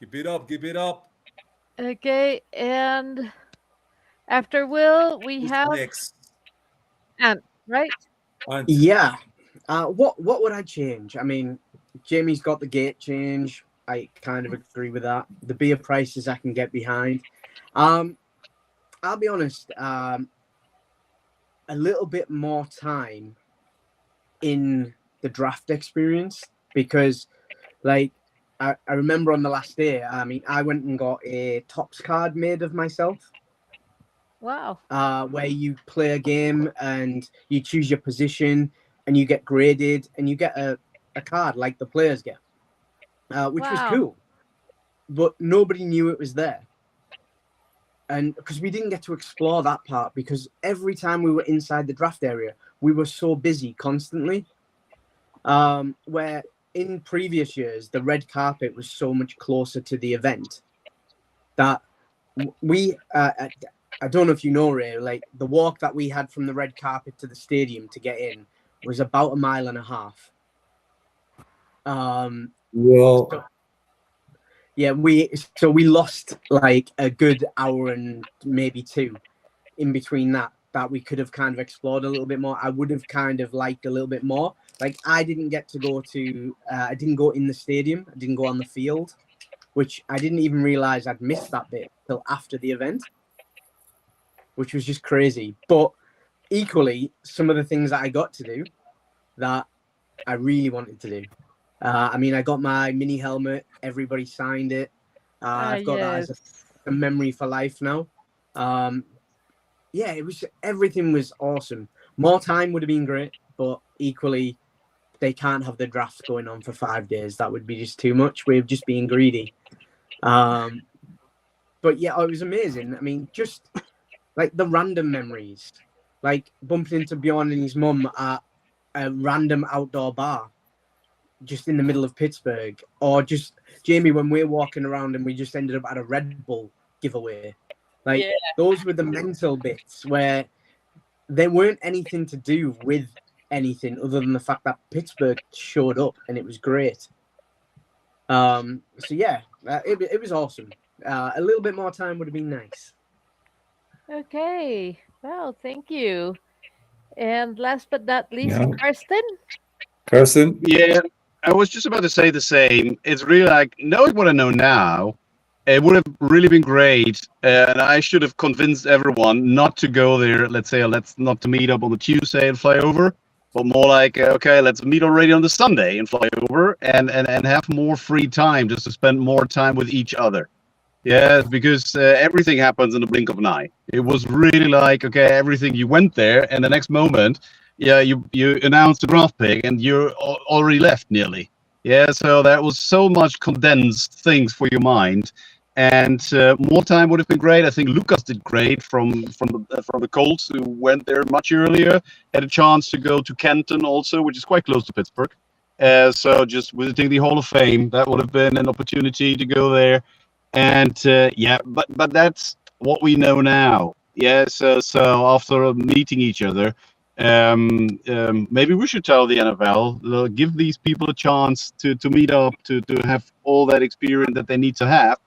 Keep it up. Keep it up. Okay, and after Will, we Who's have next? Ant, right? Ant. Yeah. What would I change? I mean, Jamie's got the gate change. I kind of agree with that. The beer prices I can get behind. I'll be honest. A little bit more time in the draft experience, because, like, I remember on the last day, I mean, I went and got a Topps card made of myself. Wow. Where you play a game and you choose your position and you get graded and you get a card like the players get, which was Wow. cool. But nobody knew it was there. And because we didn't get to explore that part, because every time we were inside the draft area, we were so busy constantly. Where in previous years, the red carpet was so much closer to the event that we, I don't know if you know, Ray, like the walk that we had from the red carpet to the stadium to get in was about 1.5 miles. Well, Yeah, we lost like a good hour and maybe 2 in between that we could have kind of explored a little bit more. I would have kind of liked a little bit more. Like, I didn't get to go to, I didn't go in the stadium. I didn't go on the field, which I didn't even realize I'd missed that bit till after the event, which was just crazy. But equally, some of the things that I got to do that I really wanted to do. I mean, I got my mini helmet. Everybody signed it. I've got that as a memory for life now. Yeah, everything was awesome. More time would have been great, but equally, they can't have the draft going on for 5 days. That would be just too much. We're just being greedy. But yeah, it was amazing. I mean, just like the random memories, like bumping into Bjorn and his mum at a random outdoor bar just in the middle of Pittsburgh, or just Jamie when we're walking around and we just ended up at a Red Bull giveaway. Like, those were the mental bits where there weren't anything to do with anything other than the fact that Pittsburgh showed up and it was great. So yeah, it was awesome. A little bit more time would have been nice. Okay. Well, thank you. And last but not least, Yeah. Karsten. Yeah, I was just about to say the same. It's really like, knowing what I know now, it would have really been great. And I should have convinced everyone not to go there. Let's say, not to meet up on the Tuesday and fly over, but more like, okay, let's meet already on the Sunday and fly over and have more free time just to spend more time with each other. Yeah, because everything happens in the blink of an eye. It was really like, okay, everything, you went there and the next moment, yeah, you announced the draft pick and you're already left nearly. Yeah, so that was so much condensed things for your mind, and more time would have been great. I think Lucas did great from the Colts, who went there much earlier. Had a chance to go to Canton also, which is quite close to Pittsburgh. So just visiting the Hall of Fame, that would have been an opportunity to go there. And yeah, but that's what we know now. Yeah, so after meeting each other, maybe we should tell the NFL, give these people a chance to meet up, to have all that experience that they need to have.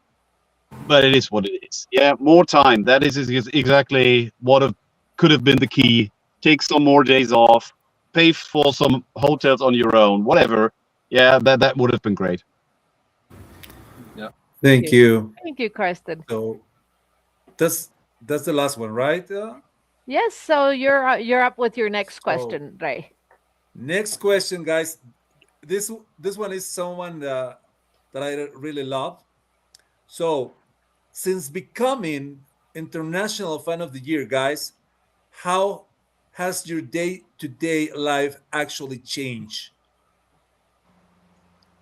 But it is what it is. Yeah, more time. That is exactly what could have been the key. Take some more days off, pay for some hotels on your own, whatever. Yeah, that would have been great. Thank you. Thank you, Karsten. So that's the last one, right? Yes, so you're up with your next So question, Ray. next question, guys. This one is someone that I really love. So since becoming International Fan of the Year, guys, how has your day-to-day life actually changed?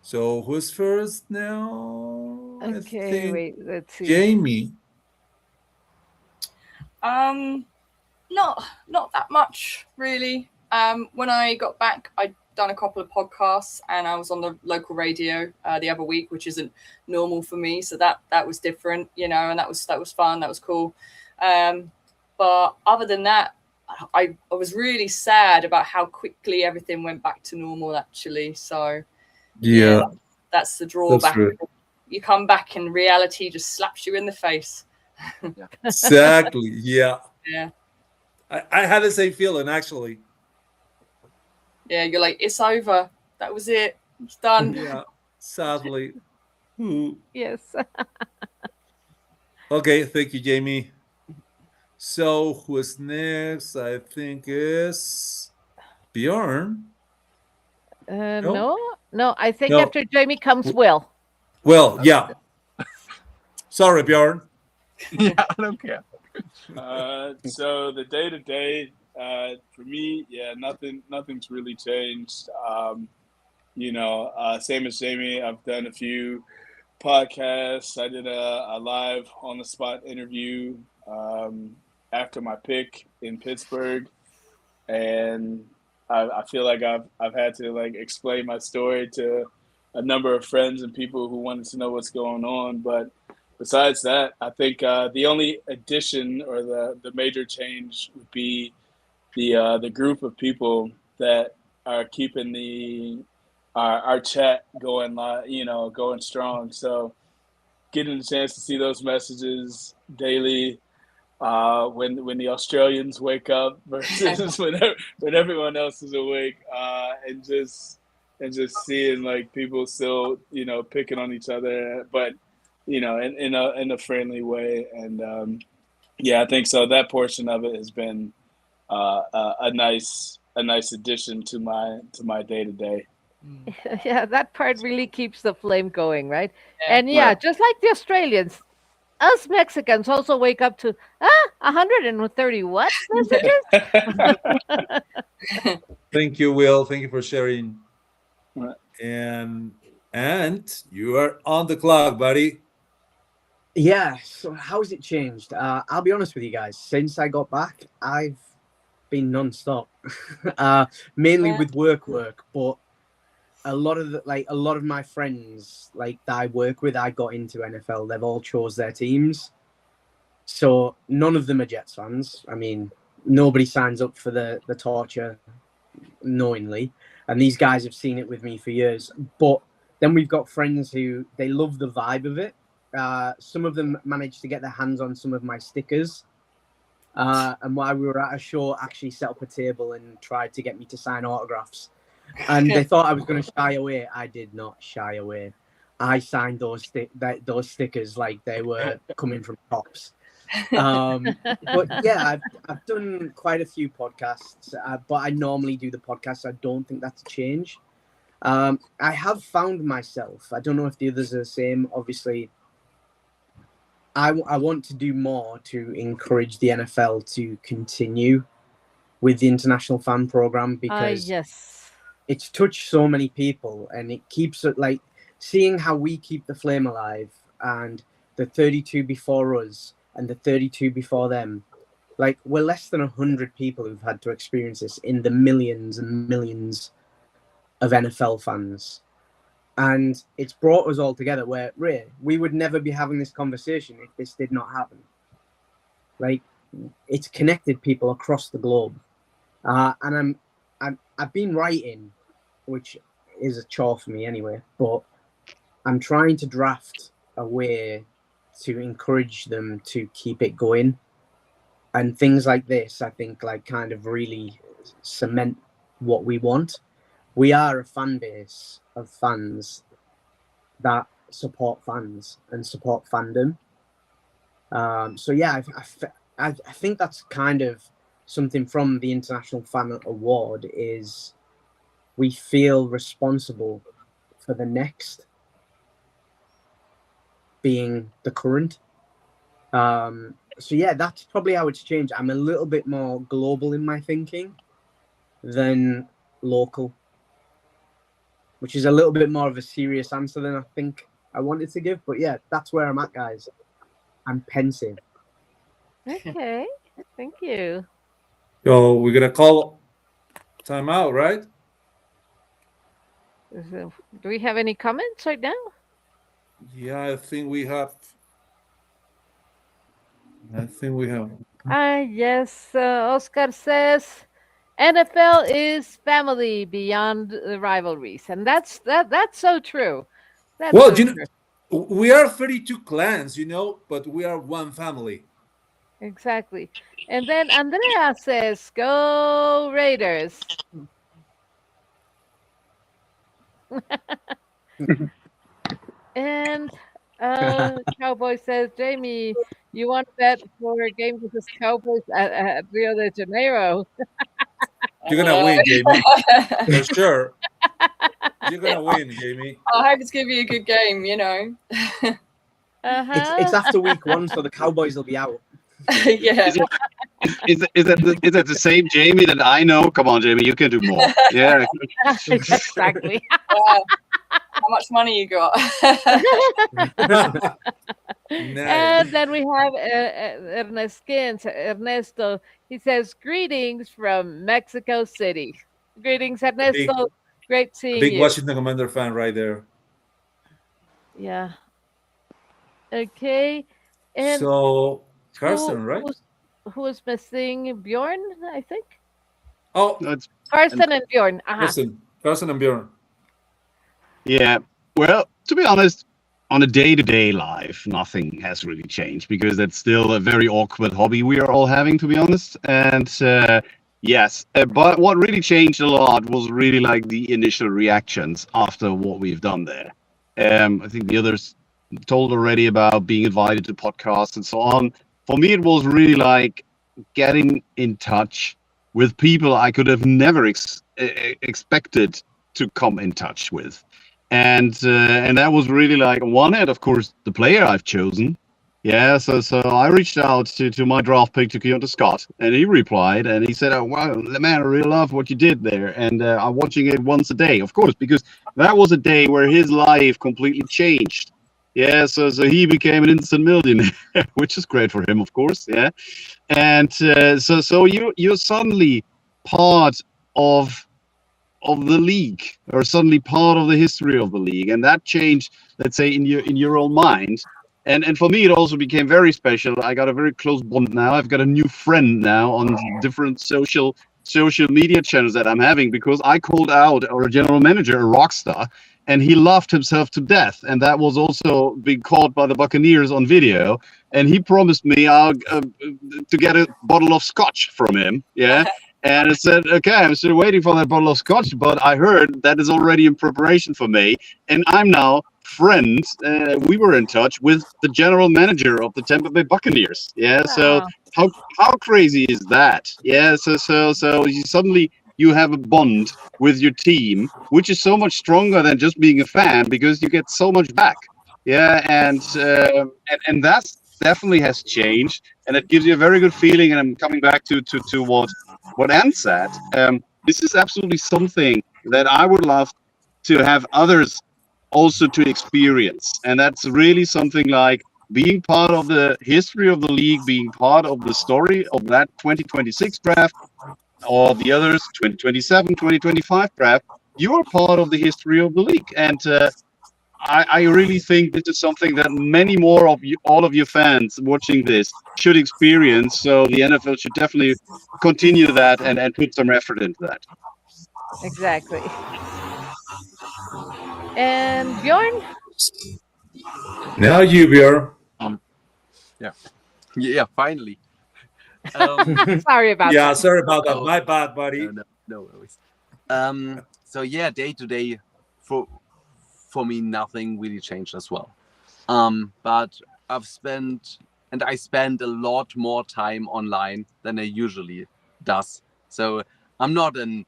So who's first now? I Okay, think wait, let's see. Jamie. Not that much really. When I got back, I'd done a couple of podcasts and I was on the local radio the other week, which isn't normal for me. So that was different, you know, and that was fun. That was cool. But other than that, I was really sad about how quickly everything went back to normal, actually. So Yeah, that's the that's drawback. true. You come back and reality just slaps you in the face. Exactly. Yeah. Yeah. I had the same feeling actually. Yeah, you're like, it's over. That was it. It's done. Yeah, sadly. Hmm. Yes. Okay, thank you, Jamie. So who is next? I think is Bjorn. No, I think No. after Jamie comes Will. Well, yeah. Sorry, Bjorn. Yeah, I don't care. So the day to day, for me, yeah, nothing's really changed. Same as Jamie, I've done a few podcasts. I did a live on the spot interview after my pick in Pittsburgh, and I feel like I've had to like explain my story to a number of friends and people who wanted to know what's going on. But besides that, I think the only addition or the major change would be the group of people that are keeping our chat going, going strong. So getting the chance to see those messages daily when the Australians wake up versus when everyone else is awake, and just seeing like people still picking on each other, but in a friendly way. And I think so. That portion of it has been a nice addition to my day to day. Yeah, that part really keeps the flame going, right? Yeah. And just like the Australians, us Mexicans also wake up to 130 what messages? Thank you, Will. Thank you for sharing. Right. And you are on the clock, buddy. Yeah, so how has it changed? I'll be honest with you guys. Since I got back, I've been non-stop, mainly with work, but a lot of my friends like that I work with, I got into NFL. They've all chose their teams, so none of them are Jets fans. I mean, nobody signs up for the torture knowingly, and these guys have seen it with me for years. But then we've got friends who they love the vibe of it. Some of them managed to get their hands on some of my stickers. And while we were at a show, actually set up a table and tried to get me to sign autographs. And they thought I was going to shy away. I did not shy away. I signed those stickers like they were coming from Tops. But yeah, I've done quite a few podcasts, but I normally do the podcast. I don't think that's a change. I have found myself, I don't know if the others are the same, obviously. I want to do more to encourage the NFL to continue with the international fan program, because Yes. it's touched so many people, and it keeps it like seeing how we keep the flame alive, and the 32 before us and the 32 before them. Like, we're less than 100 people who've had to experience this in the millions and millions of NFL fans. And it's brought us all together where, Ray, we would never be having this conversation if this did not happen. Like, it's connected people across the globe. And I've been writing, which is a chore for me anyway, but I'm trying to draft a way to encourage them to keep it going. And things like this, I think, like kind of really cement what we want. We are a fan base of fans that support fans and support fandom. So yeah, I think that's kind of something from the International Fan Award is we feel responsible for the next being the current. So yeah, that's probably how it's changed. I'm a little bit more global in my thinking than local, which is a little bit more of a serious answer than I think I wanted to give. But yeah, that's where I'm at, guys. I'm pensive. Okay, thank you. So we're gonna call timeout, right? Do we have any comments right now? Yeah, I think we have. Yes, Oscar says NFL is family beyond the rivalries, and that's so true. That's Well, so you know, true. we are 32 clans, but we are one family. Exactly. And then Andrea says, "Go Raiders." And Cowboy says, "Jamie, you want to bet for a game versus Cowboys at Rio de Janeiro?" You're gonna win, Jamie. For sure. You're gonna win, Jamie. I hope it's gonna be a good game, It's after week 1, so the Cowboys will be out. Yeah. Is that the same Jamie that I know? Come on, Jamie, you can do more. Yeah. Exactly. Wow. How much money you got? And then we have Ernesto. He says, "Greetings from Mexico City." Greetings, Ernesto. Great seeing Big you. Washington Commander fan right there. Yeah. Okay. And So Carson, right? Who is missing? Bjorn, I think. Oh, Carson and Bjorn. Carson and Bjorn. Yeah. Well, to be honest, on a day-to-day life, nothing has really changed because that's still a very awkward hobby we are all having, to be honest. And yes, but what really changed a lot was really like the initial reactions after what we've done there. I think the others told already about being invited to podcasts and so on. For me, it was really like getting in touch with people I could have never expected to come in touch with. And that was really like one end, of course, the player I've chosen. Yeah, so I reached out to my draft pick, to Keonta Scott, and he replied, and he said, "Oh, wow, man, I really love what you did there, and I'm watching it once a day, of course, because that was a day where his life completely changed. Yeah, so he became an instant millionaire, which is great for him, of course. Yeah, and so you're suddenly part of the league, or suddenly part of the history of the league, and that changed, let's say, in your own mind. And for me, it also became very special. I got a very close bond now. I've got a new friend now on different social media channels that I'm having, because I called out our general manager, a rock star, and he laughed himself to death. And that was also being caught by the Buccaneers on video. And he promised me to get a bottle of scotch from him. Yeah. And I said, okay, I'm still waiting for that bottle of scotch, but I heard that is already in preparation for me. And I'm now friends. We were in touch with the general manager of the Tampa Bay Buccaneers. Yeah. Wow. So how crazy is that? Yeah. So you have a bond with your team, which is so much stronger than just being a fan, because you get so much back. Yeah. And that definitely has changed, and it gives you a very good feeling. And I'm coming back to what Anne said. This is absolutely something that I would love to have others also to experience. And that's really something like being part of the history of the league, being part of the story of that 2026 draft, or the others, 2027, 2025 draft. You are part of the history of the league. And I really think this is something that many more of you, all of your fans watching this, should experience. So the NFL should definitely continue that and put some effort into that. Exactly. And Bjorn? Now you, Björn. Yeah, finally. Sorry about Yeah, that. sorry about that. Oh, My bad, buddy. no worries. So yeah, day to day, for me, nothing really changed as well. But I spend a lot more time online than I usually does. So I'm not an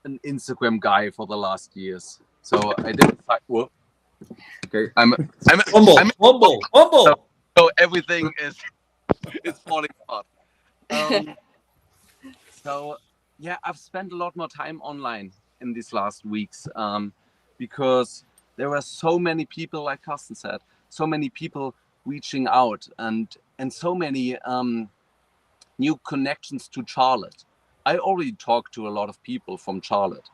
Instagram guy for the last years. So I didn't. Whoa. Okay, I'm Humble. so everything is falling apart. So yeah, I've spent a lot more time online in these last weeks because there were so many people, like Carsten said, so many people reaching out and so many new connections to Charlotte. I already talked to a lot of people from Charlotte,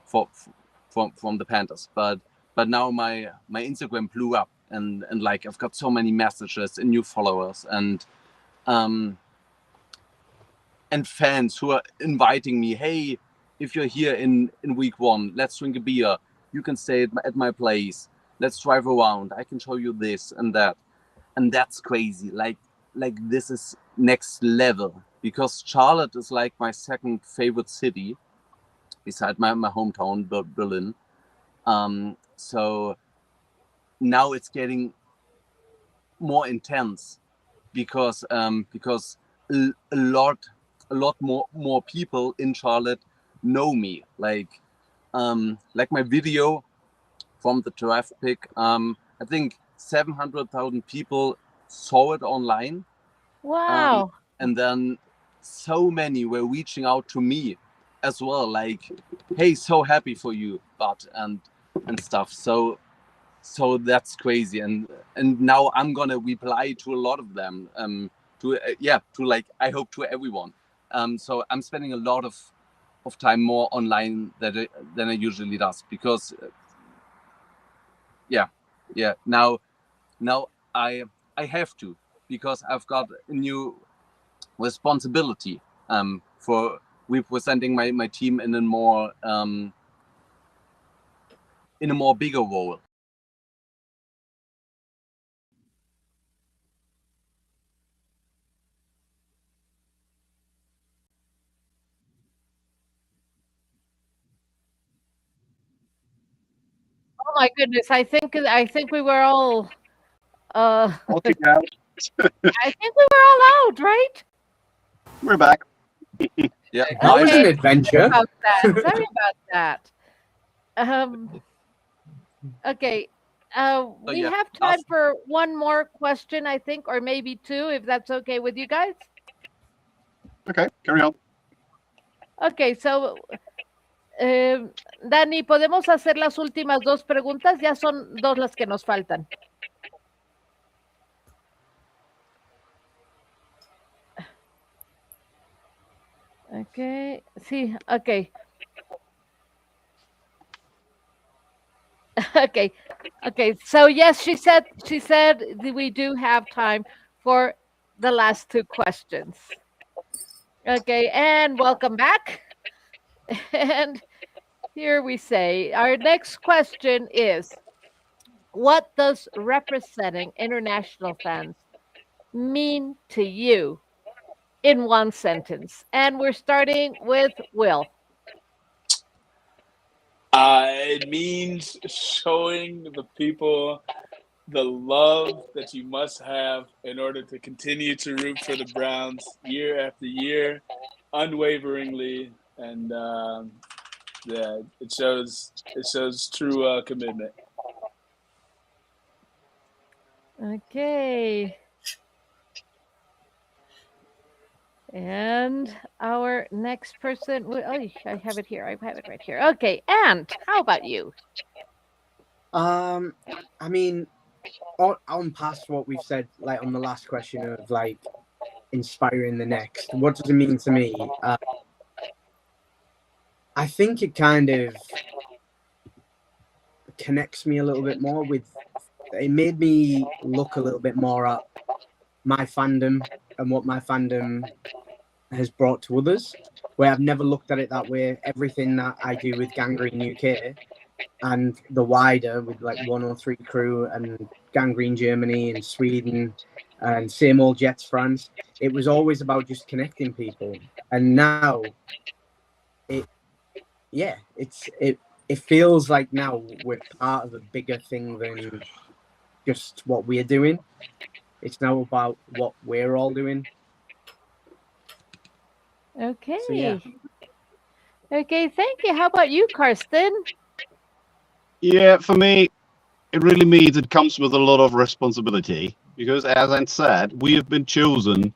from the Panthers, but now my Instagram blew up and like I've got so many messages and new followers and fans who are inviting me. Hey, if you're here in week 1, let's drink a beer. You can stay at my place. Let's drive around. I can show you this and that. And that's crazy. Like this is next level, because Charlotte is like my second favorite city beside my hometown, Berlin. So now it's getting more intense because a lot more people in Charlotte know me. Like my video from the draft pick. I think 700,000 people saw it online. Wow. And then so many were reaching out to me as well, like, hey, so happy for you, but and stuff. So that's crazy. And now I'm gonna reply to a lot of them. To like, I hope to everyone. So I'm spending a lot of time more online than I usually does, because now I have to, because I've got a new responsibility for representing my team in a more bigger role. Oh my goodness. I think we were all Okay, guys, I think we were all out, right? we're back. Yeah, That was an Okay. adventure. Sorry about that. Okay. We yeah, have time for one more question, I think, or maybe two, if that's okay with you guys. Okay, carry on. Okay, so Dani, ¿podemos hacer las últimas dos preguntas? Ya son dos las que nos faltan. Okay, sí, okay. Okay. So yes, she said that we do have time for the last two questions. Okay, and welcome back. And here we say our next question is, what does representing international fans mean to you in one sentence? And we're starting with Will. It means showing the people the love that you must have in order to continue to root for the Browns year after year, unwaveringly, and it shows true commitment. Okay. And our next person, I have it here. I have it right here. Okay, and how about you? I mean, on past what we've said, like on the last question of like inspiring the next, what does it mean to me? I think it kind of connects me a little bit more with. It made me look a little bit more at my fandom and what my fandom has brought to others, where I've never looked at it that way. Everything that I do with Gangrene UK and the wider with like 103 crew and Gangrene Germany and Sweden and same old Jets France, it was always about just connecting people. And now it feels like now we're part of a bigger thing than just what we're doing. It's now about what we're all doing. Okay. So, yeah. Okay, thank you. How about you, Karsten? Yeah, for me, it really means it comes with a lot of responsibility because, as I said, we have been chosen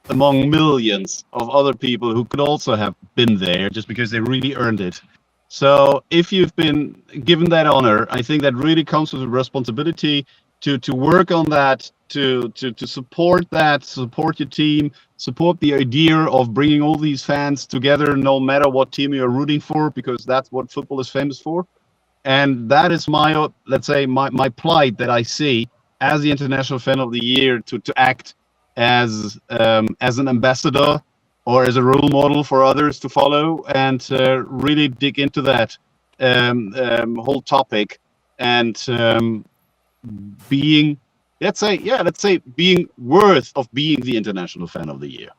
among millions of other people who could also have been there just because they really earned it. So if you've been given that honor, I think that really comes with a responsibility to work on that, to support that, support your team, support the idea of bringing all these fans together, no matter what team you're rooting for, because that's what football is famous for. And that is my, let's say, my plight that I see as the International Fan of the Year to act as an ambassador or as a role model for others to follow and really dig into that whole topic and being, let's say being worth of being the International Fan of the Year.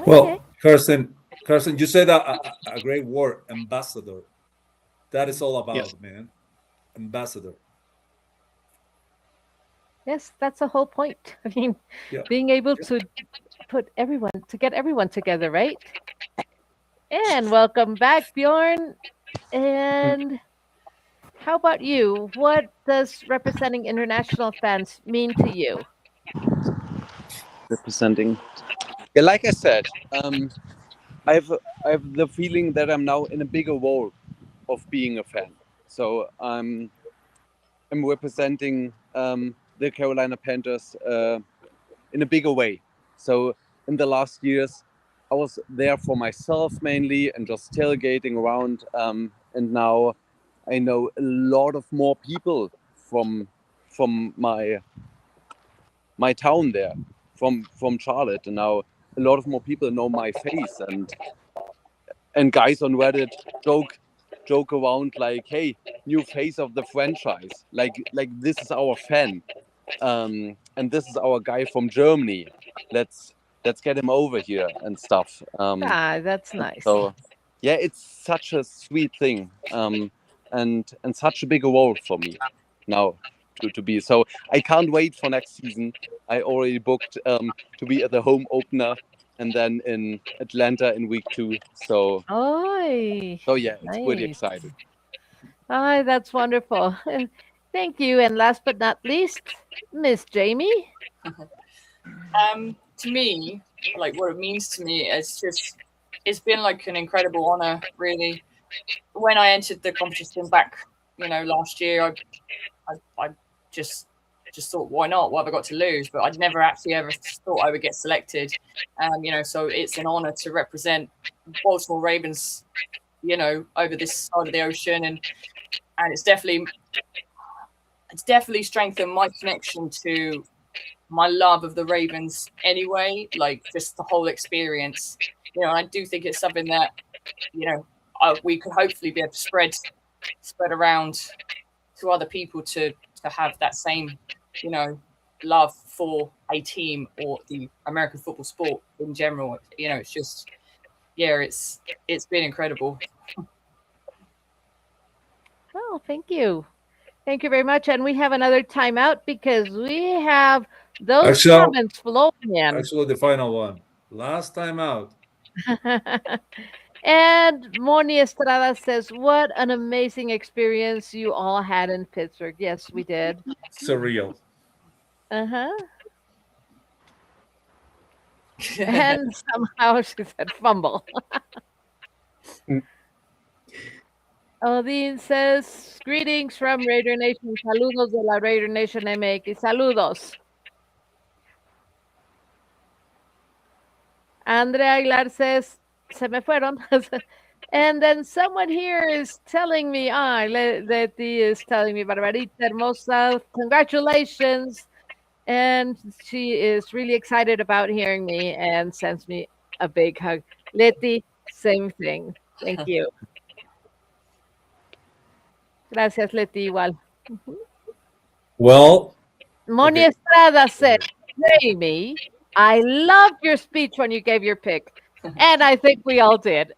Well, Carson, you said a great word, ambassador. That is all about, Yes. man. Ambassador. Yes, that's the whole point. I mean, Yeah. being able to get everyone together, right? And welcome back, Bjorn. And how about you? What does representing international fans mean to you? Representing. Yeah, like I said, I have the feeling that I'm now in a bigger role of being a fan. So I'm representing the Carolina Panthers in a bigger way. So in the last years, I was there for myself mainly and just tailgating around. And now I know a lot of more people from my town there, from Charlotte, and now a lot of more people know my face, and guys on Reddit joke around like, hey, new face of the franchise, like this is our fan, and this is our guy from Germany, let's get him over here and stuff. That's nice. So yeah, it's such a sweet thing, and such a big role for me now to be. So I can't wait for next season. I already booked to be at the home opener and then in Atlanta in week 2. So yeah, it's pretty nice. exciting. That's wonderful. Thank you. And last but not least, Miss Jamie. To me, like what it means to me, it's been like an incredible honor, really. When I entered the competition back, last year, I just thought, why not? What have I got to lose? But I'd never actually ever thought I would get selected. So it's an honor to represent Baltimore Ravens, over this side of the ocean, and it's definitely strengthened my connection to my love of the Ravens anyway, like just the whole experience. I do think it's something that, we could hopefully be able to spread around to other people to have that same, love for a team or the American football sport in general. It's just, it's been incredible. Oh, thank you. Thank you very much. And we have another timeout because we have those comments flowing in. Actually, the final one. Last time out. And Moni Estrada says, what an amazing experience you all had in Pittsburgh. Yes, we did. Surreal. Uh-huh. And somehow she said fumble. Odin says, greetings from Raider Nation. Saludos de la Raider Nation MX. Saludos. Andrea Aguilar says, se me fueron. And then someone here is telling me, Leti is telling me, Barbarita Hermosa, congratulations. And she is really excited about hearing me and sends me a big hug. Leti, same thing. Thank you. Gracias, Leti, igual. Well, Moni okay. Estrada said, Jamie, I loved your speech when you gave your pick. And I think we all did.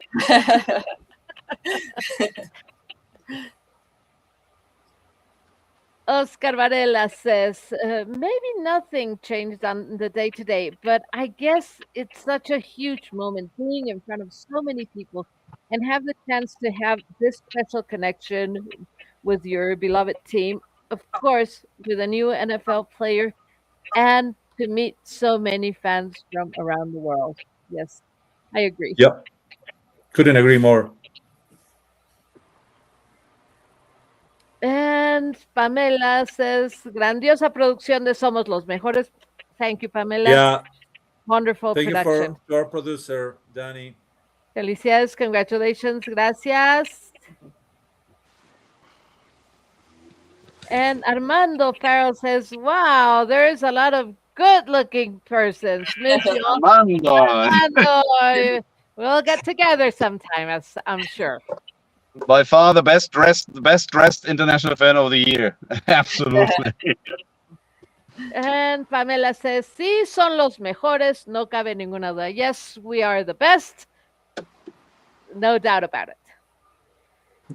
Oscar Varela says, maybe nothing changed on the day to day, but I guess it's such a huge moment being in front of so many people and have the chance to have this special connection with your beloved team. Of course, with a new NFL player and to meet so many fans from around the world. Yes, I agree. Yep. Couldn't agree more. And Pamela says, grandiosa producción de Somos los Mejores. Thank you, Pamela. Yeah. Wonderful Thank production. you for our producer, Danny. Felicidades, congratulations, gracias. And Armando Farrell says, wow, there's a lot of good-looking persons. Miss you all. Armando, we'll get together sometime, as I'm sure. By far the best dressed international fan of the year. Absolutely. And Pamela says, sí, son los mejores, no cabe ninguna duda. Yes, we are the best. No doubt about it.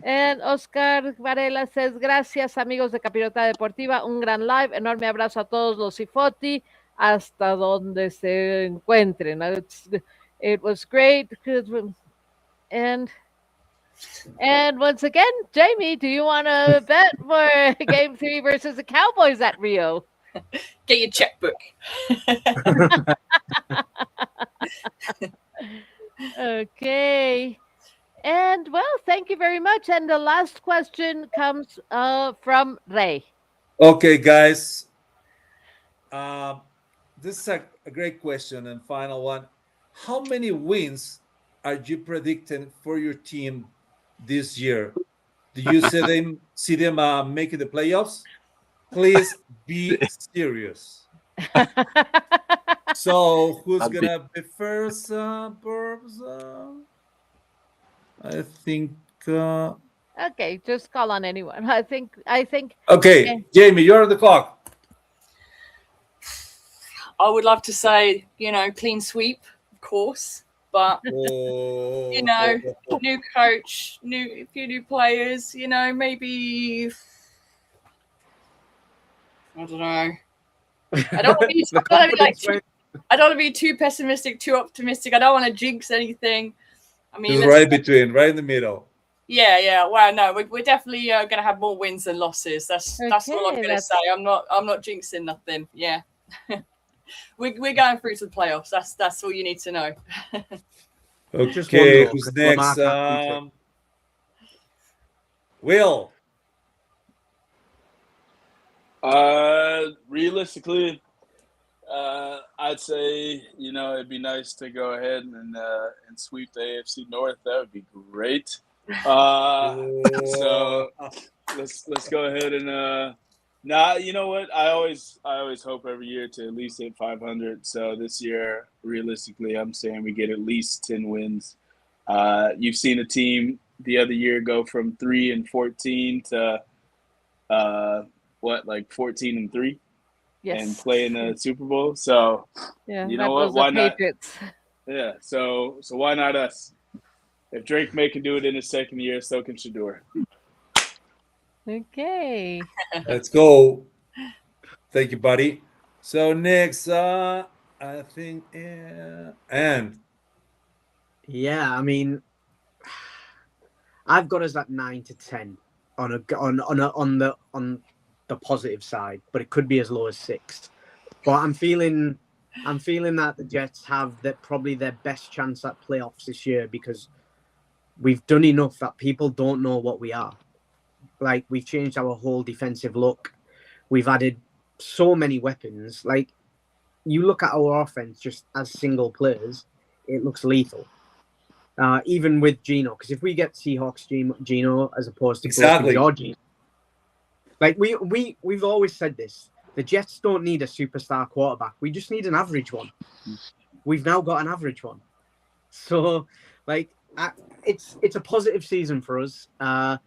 And Oscar Varela says, gracias amigos de Capirota Deportiva, un gran live, enorme abrazo a todos los Ifoty, hasta donde se encuentren. It was great. And once again, Jamie, do you want to bet for Game 3 versus the Cowboys at Rio? Get your checkbook. Okay. And well, thank you very much. And the last question comes from Ray. Okay, guys. This is a great question and final one. How many wins are you predicting for your team this year? Do you see them making the playoffs? Please be serious. So who's gonna be first, Burbs? I think. Okay, just call on anyone. I think. Okay, Jamie, you're on the clock. I would love to say, clean sweep, of course, but Oh. new coach, a few new players, maybe I don't know. I don't want to be too pessimistic, too optimistic. I don't want to jinx anything. I mean, it's right in the middle. Yeah. Well, no, we're definitely going to have more wins than losses. That's all I'm going to say. I'm not jinxing nothing. Yeah. We're going through to the playoffs. That's all you need to know. Okay, who's next? Will. Realistically, I'd say it'd be nice to go ahead and sweep the AFC North. That would be great. So let's go ahead and you know what? I always hope every year to at least hit 500. So this year, realistically, I'm saying we get at least 10 wins. You've seen a team the other year go from 3-14 to 14-3, yes, and play in the Super Bowl. So you know what? Why not? Yeah. So why not us? If Drake May can do it in his second year, so can Shador. Okay. Let's go. Thank you, buddy. So next, I think, and yeah, I mean, I've got us at 9 to 10 on the positive side, but it could be as low as 6. But I'm feeling that the Jets have probably their best chance at playoffs this year because we've done enough that people don't know what we are. Like, we've changed our whole defensive look. We've added so many weapons. Like, you look at our offense just as single players, it looks lethal. even with Gino. Because if we get Seahawks Gino as opposed to Exactly. both of your Gino, like we've always said this, the Jets don't need a superstar quarterback. We just need an average one. We've now got an average one. So, like, it's a positive season for us. I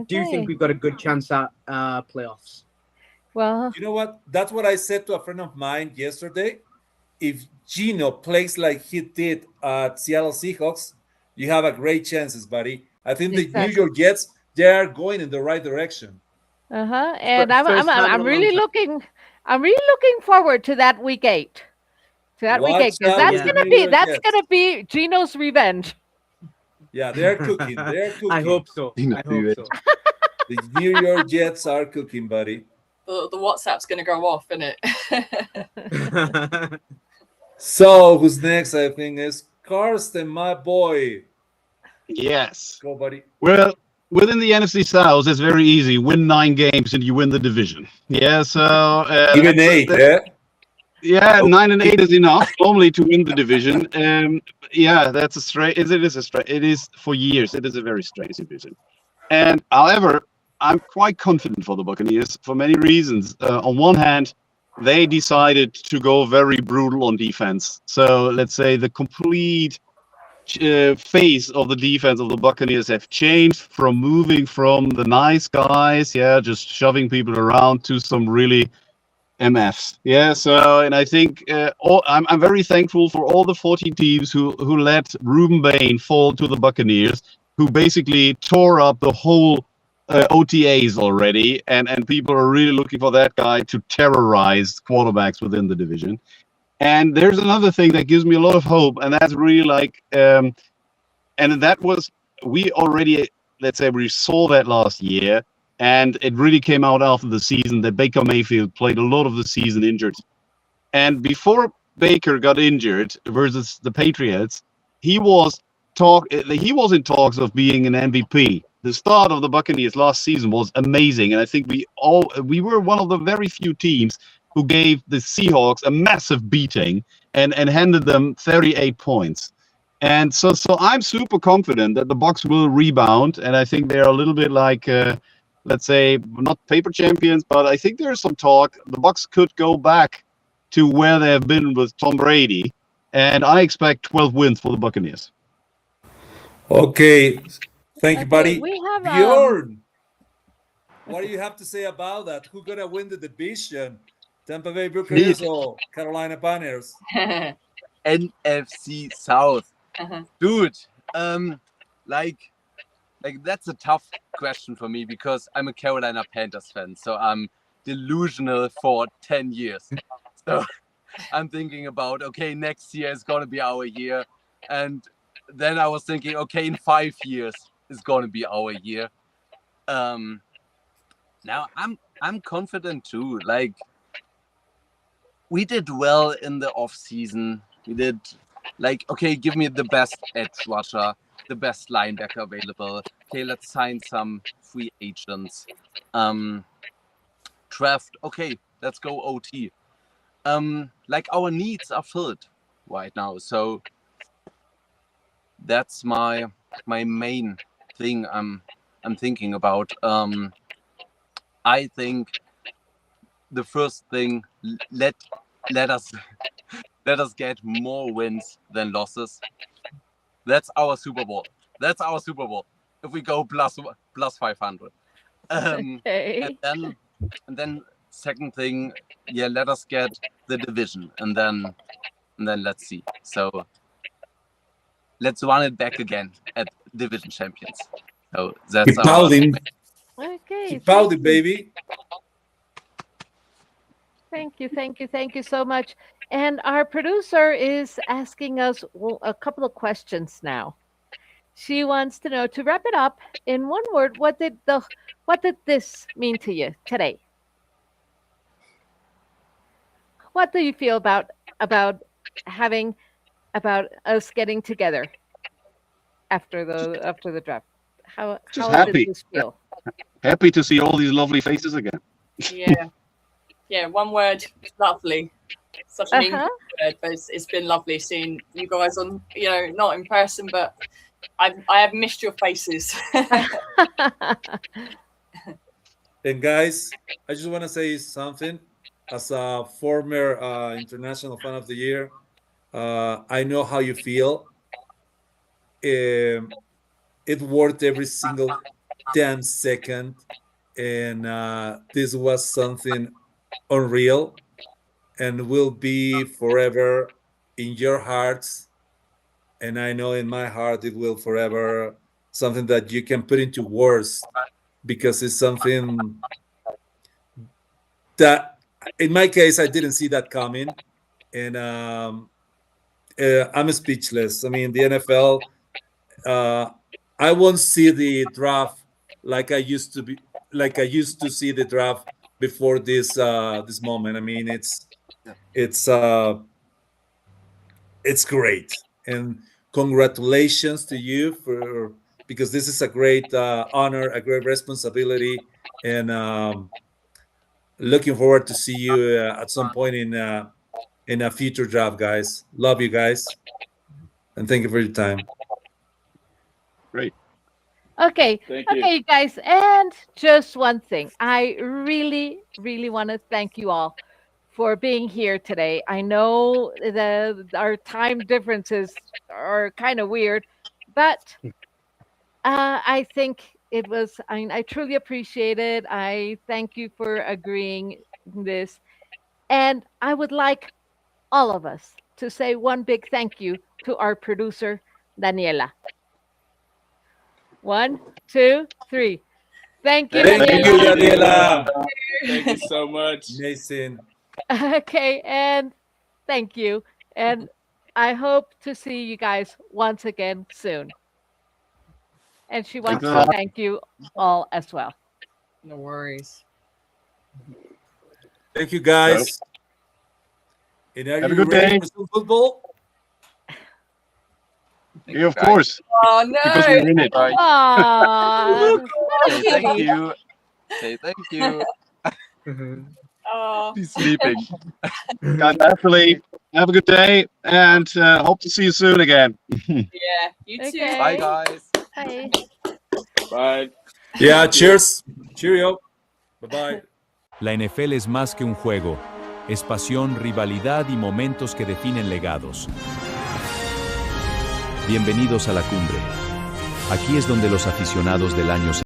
do think we've got a good chance at playoffs. Well, You know what? That's what I said to a friend of mine yesterday. If Gino plays like he did at Seattle Seahawks, you have a great chances, buddy. I think the New York Jets, they are going in the right direction. And First time in I'm a really long time. looking forward to that week 8. To that week 8, because Watch out with the New York Jets. gonna be Gino's revenge. Yeah, they're cooking. They're cooking. I hope so. I hope so. The New York Jets are cooking, buddy. The WhatsApp's going to go off, isn't it? So who's next? I think is Karsten, my boy. Yes. Go, buddy. Well, within the NFC South, it's very easy. Win 9 games and you win the division. Yeah, so... Even 8, yeah? Yeah, 9 and 8 is enough normally to win the division. Yeah, that's a straight. It is for years. It is a very strange division. And however, I'm quite confident for the Buccaneers for many reasons. On one hand, they decided to go very brutal on defense. So let's say the complete face of the defense of the Buccaneers have changed from moving from the nice guys, just shoving people around, to some really MFs. Yeah, so, and I think I'm very thankful for all the 14 teams who let Ruben Bain fall to the Buccaneers, who basically tore up the whole OTAs already, and people are really looking for that guy to terrorize quarterbacks within the division. And there's another thing that gives me a lot of hope, and that's really like, and that was, we already, let's say, we saw that last year. And it really came out after the season that Baker Mayfield played a lot of the season injured. And before Baker got injured versus the Patriots, he was in talks of being an MVP. The start of the Buccaneers last season was amazing, and I think we were one of the very few teams who gave the Seahawks a massive beating and handed them 38 points. And so I'm super confident that the Bucs will rebound, and I think they're a little bit like. Let's say, not paper champions, but I think there's some talk. The Bucs could go back to where they have been with Tom Brady, and I expect 12 wins for the Buccaneers. Okay, thank you, buddy. We have Bjorn. What do you have to say about that? Who's gonna win the division? Tampa Bay Buccaneers or Carolina Panthers? NFC South, dude. Like that's a tough question for me because I'm a Carolina Panthers fan, so I'm delusional for 10 years. So I'm thinking about, okay, next year is going to be our year. And then I was thinking, okay, in 5 years is going to be our year. Now I'm confident too. Like, we did well in the off season. We did, like, okay, give me the best edge rusher, the best linebacker available. Okay, let's sign some free agents. Draft. Okay, let's go OT. Like, our needs are filled right now. So that's my main thing I'm thinking about. I think the first thing, let us get more wins than losses. That's our Super Bowl. If we go plus 500. Okay. And then second thing, let us get the division, and then let's see. So let's run it back again at division champions. So that's Keep pouting. Okay. Keep pouting, baby. Thank you so much. And our producer is asking us a couple of questions now. She wants to know, to wrap it up in one word, what did this mean to you today? What do you feel about us getting together after the draft? How happy. does this feel? Happy to see all these lovely faces again. Yeah, one word, lovely. Such an English word, but it's been lovely seeing you guys on, not in person, but I have missed your faces. And guys, I just want to say something. As a former International Fan of the Year, I know how you feel. It worked every single damn second, and this was something unreal, and will be forever in your hearts. And I know in my heart it will forever, something that you can put into words, because it's something that, in my case, I didn't see that coming, and I'm speechless. I mean, the NFL, I won't see the draft like I used to see the draft before this moment. I mean, it's great, and congratulations to you because this is a great honor, a great responsibility, and looking forward to see you at some point in a future draft, guys. Love you guys, and thank you for your time. Great. Okay, Thank you. okay, guys, and just one thing. I really, really want to thank you all for being here today. I know our time differences are kind of weird, but I think it was. I truly appreciate it. I thank you for agreeing this, and I would like all of us to say one big thank you to our producer, Daniela. 1, 2, 3. Thank you, Thank you, Daniela. Daniela. Thank you so much. Amazing. Okay, and thank you. And I hope to see you guys once again soon. And she wants Thanks a to lot. thank you all as well. No worries. Thank you, guys. And are Have a you good ready day. for some football? Yeah, of course. Oh Because no! we're in it. Right. Aww. Say thank you. Say thank you. Oh. He's sleeping. Guys, actually, have a good day, and hope to see you soon again. Yeah, you too. Okay. Bye, guys. Bye. Bye. Yeah, cheers. Cheerio. Bye-bye. La NFL es más que un juego. Es pasión, rivalidad y momentos que definen legados. Bienvenidos a la cumbre. Aquí es donde los aficionados del año